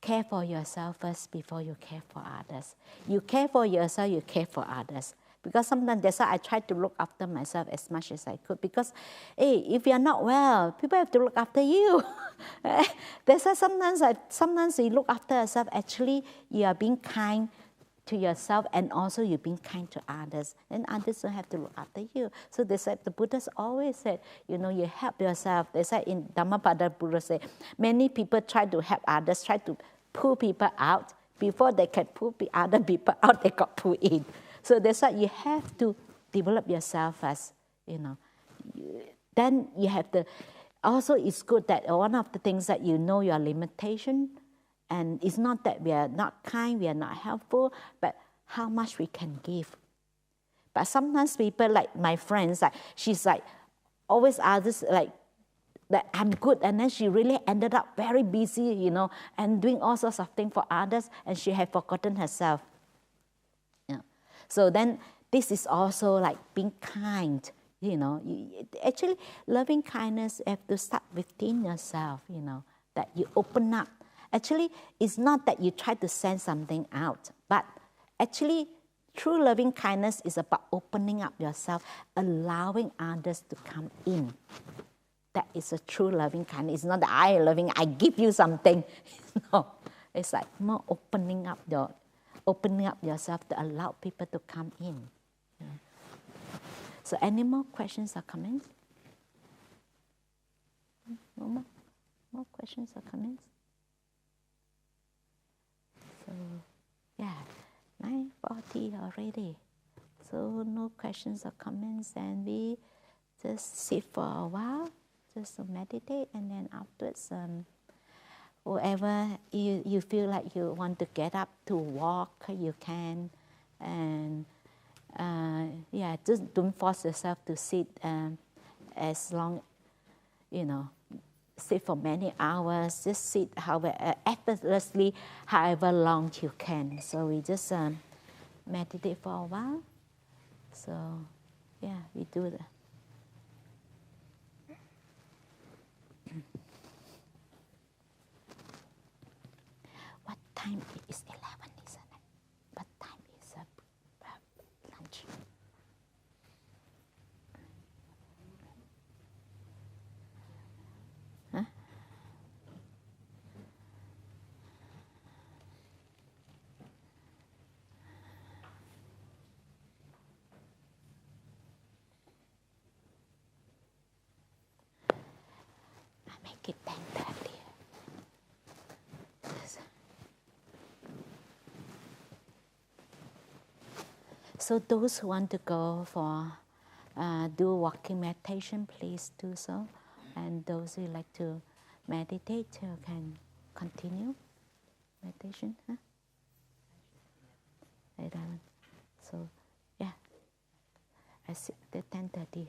care for yourself first before you care for others. You care for yourself, you care for others. Because sometimes that's why I try to look after myself as much as I could. Because, hey, if you're not well, people have to look after you. That's why sometimes you look after yourself, actually you are being kind to yourself and also you're being kind to others. And others don't have to look after you. So they said, the Buddha's always said, you help yourself. They said in Dhammapada, Buddha said, many people try to help others, try to pull people out. Before they can pull other people out, they got pulled in. So that's why you have to develop yourself first, Then you have to, also it's good that one of the things that you know your limitation, and it's not that we are not kind, we are not helpful, but how much we can give. But sometimes people, like my friends, she's always others that I'm good, and then she really ended up very busy, and doing all sorts of things for others, and she had forgotten herself. Yeah. So then this is also like being kind, Actually, loving kindness you have to start within yourself, that you open up. Actually, it's not that you try to send something out, but actually, true loving kindness is about opening up yourself, allowing others to come in. That is a true loving kindness. It's not that I give you something. No, it's like more opening up yourself to allow people to come in. So, any more questions or comments? No more questions or comments? So, yeah, 9:40 already. So, no questions or comments, and we just sit for a while, just to meditate, and then afterwards, whoever you feel like you want to get up to walk, you can, and just don't force yourself to sit as long, sit for many hours. Just sit effortlessly, however long you can. So we just meditate for a while. So yeah, we do that. What time is 11, isn't it? What time is lunch? Huh? I make it 10:30. So those who want to go for do walking meditation, please do so. And those who like to meditate can continue meditation. Huh? 11. So yeah, I sit at 10:30.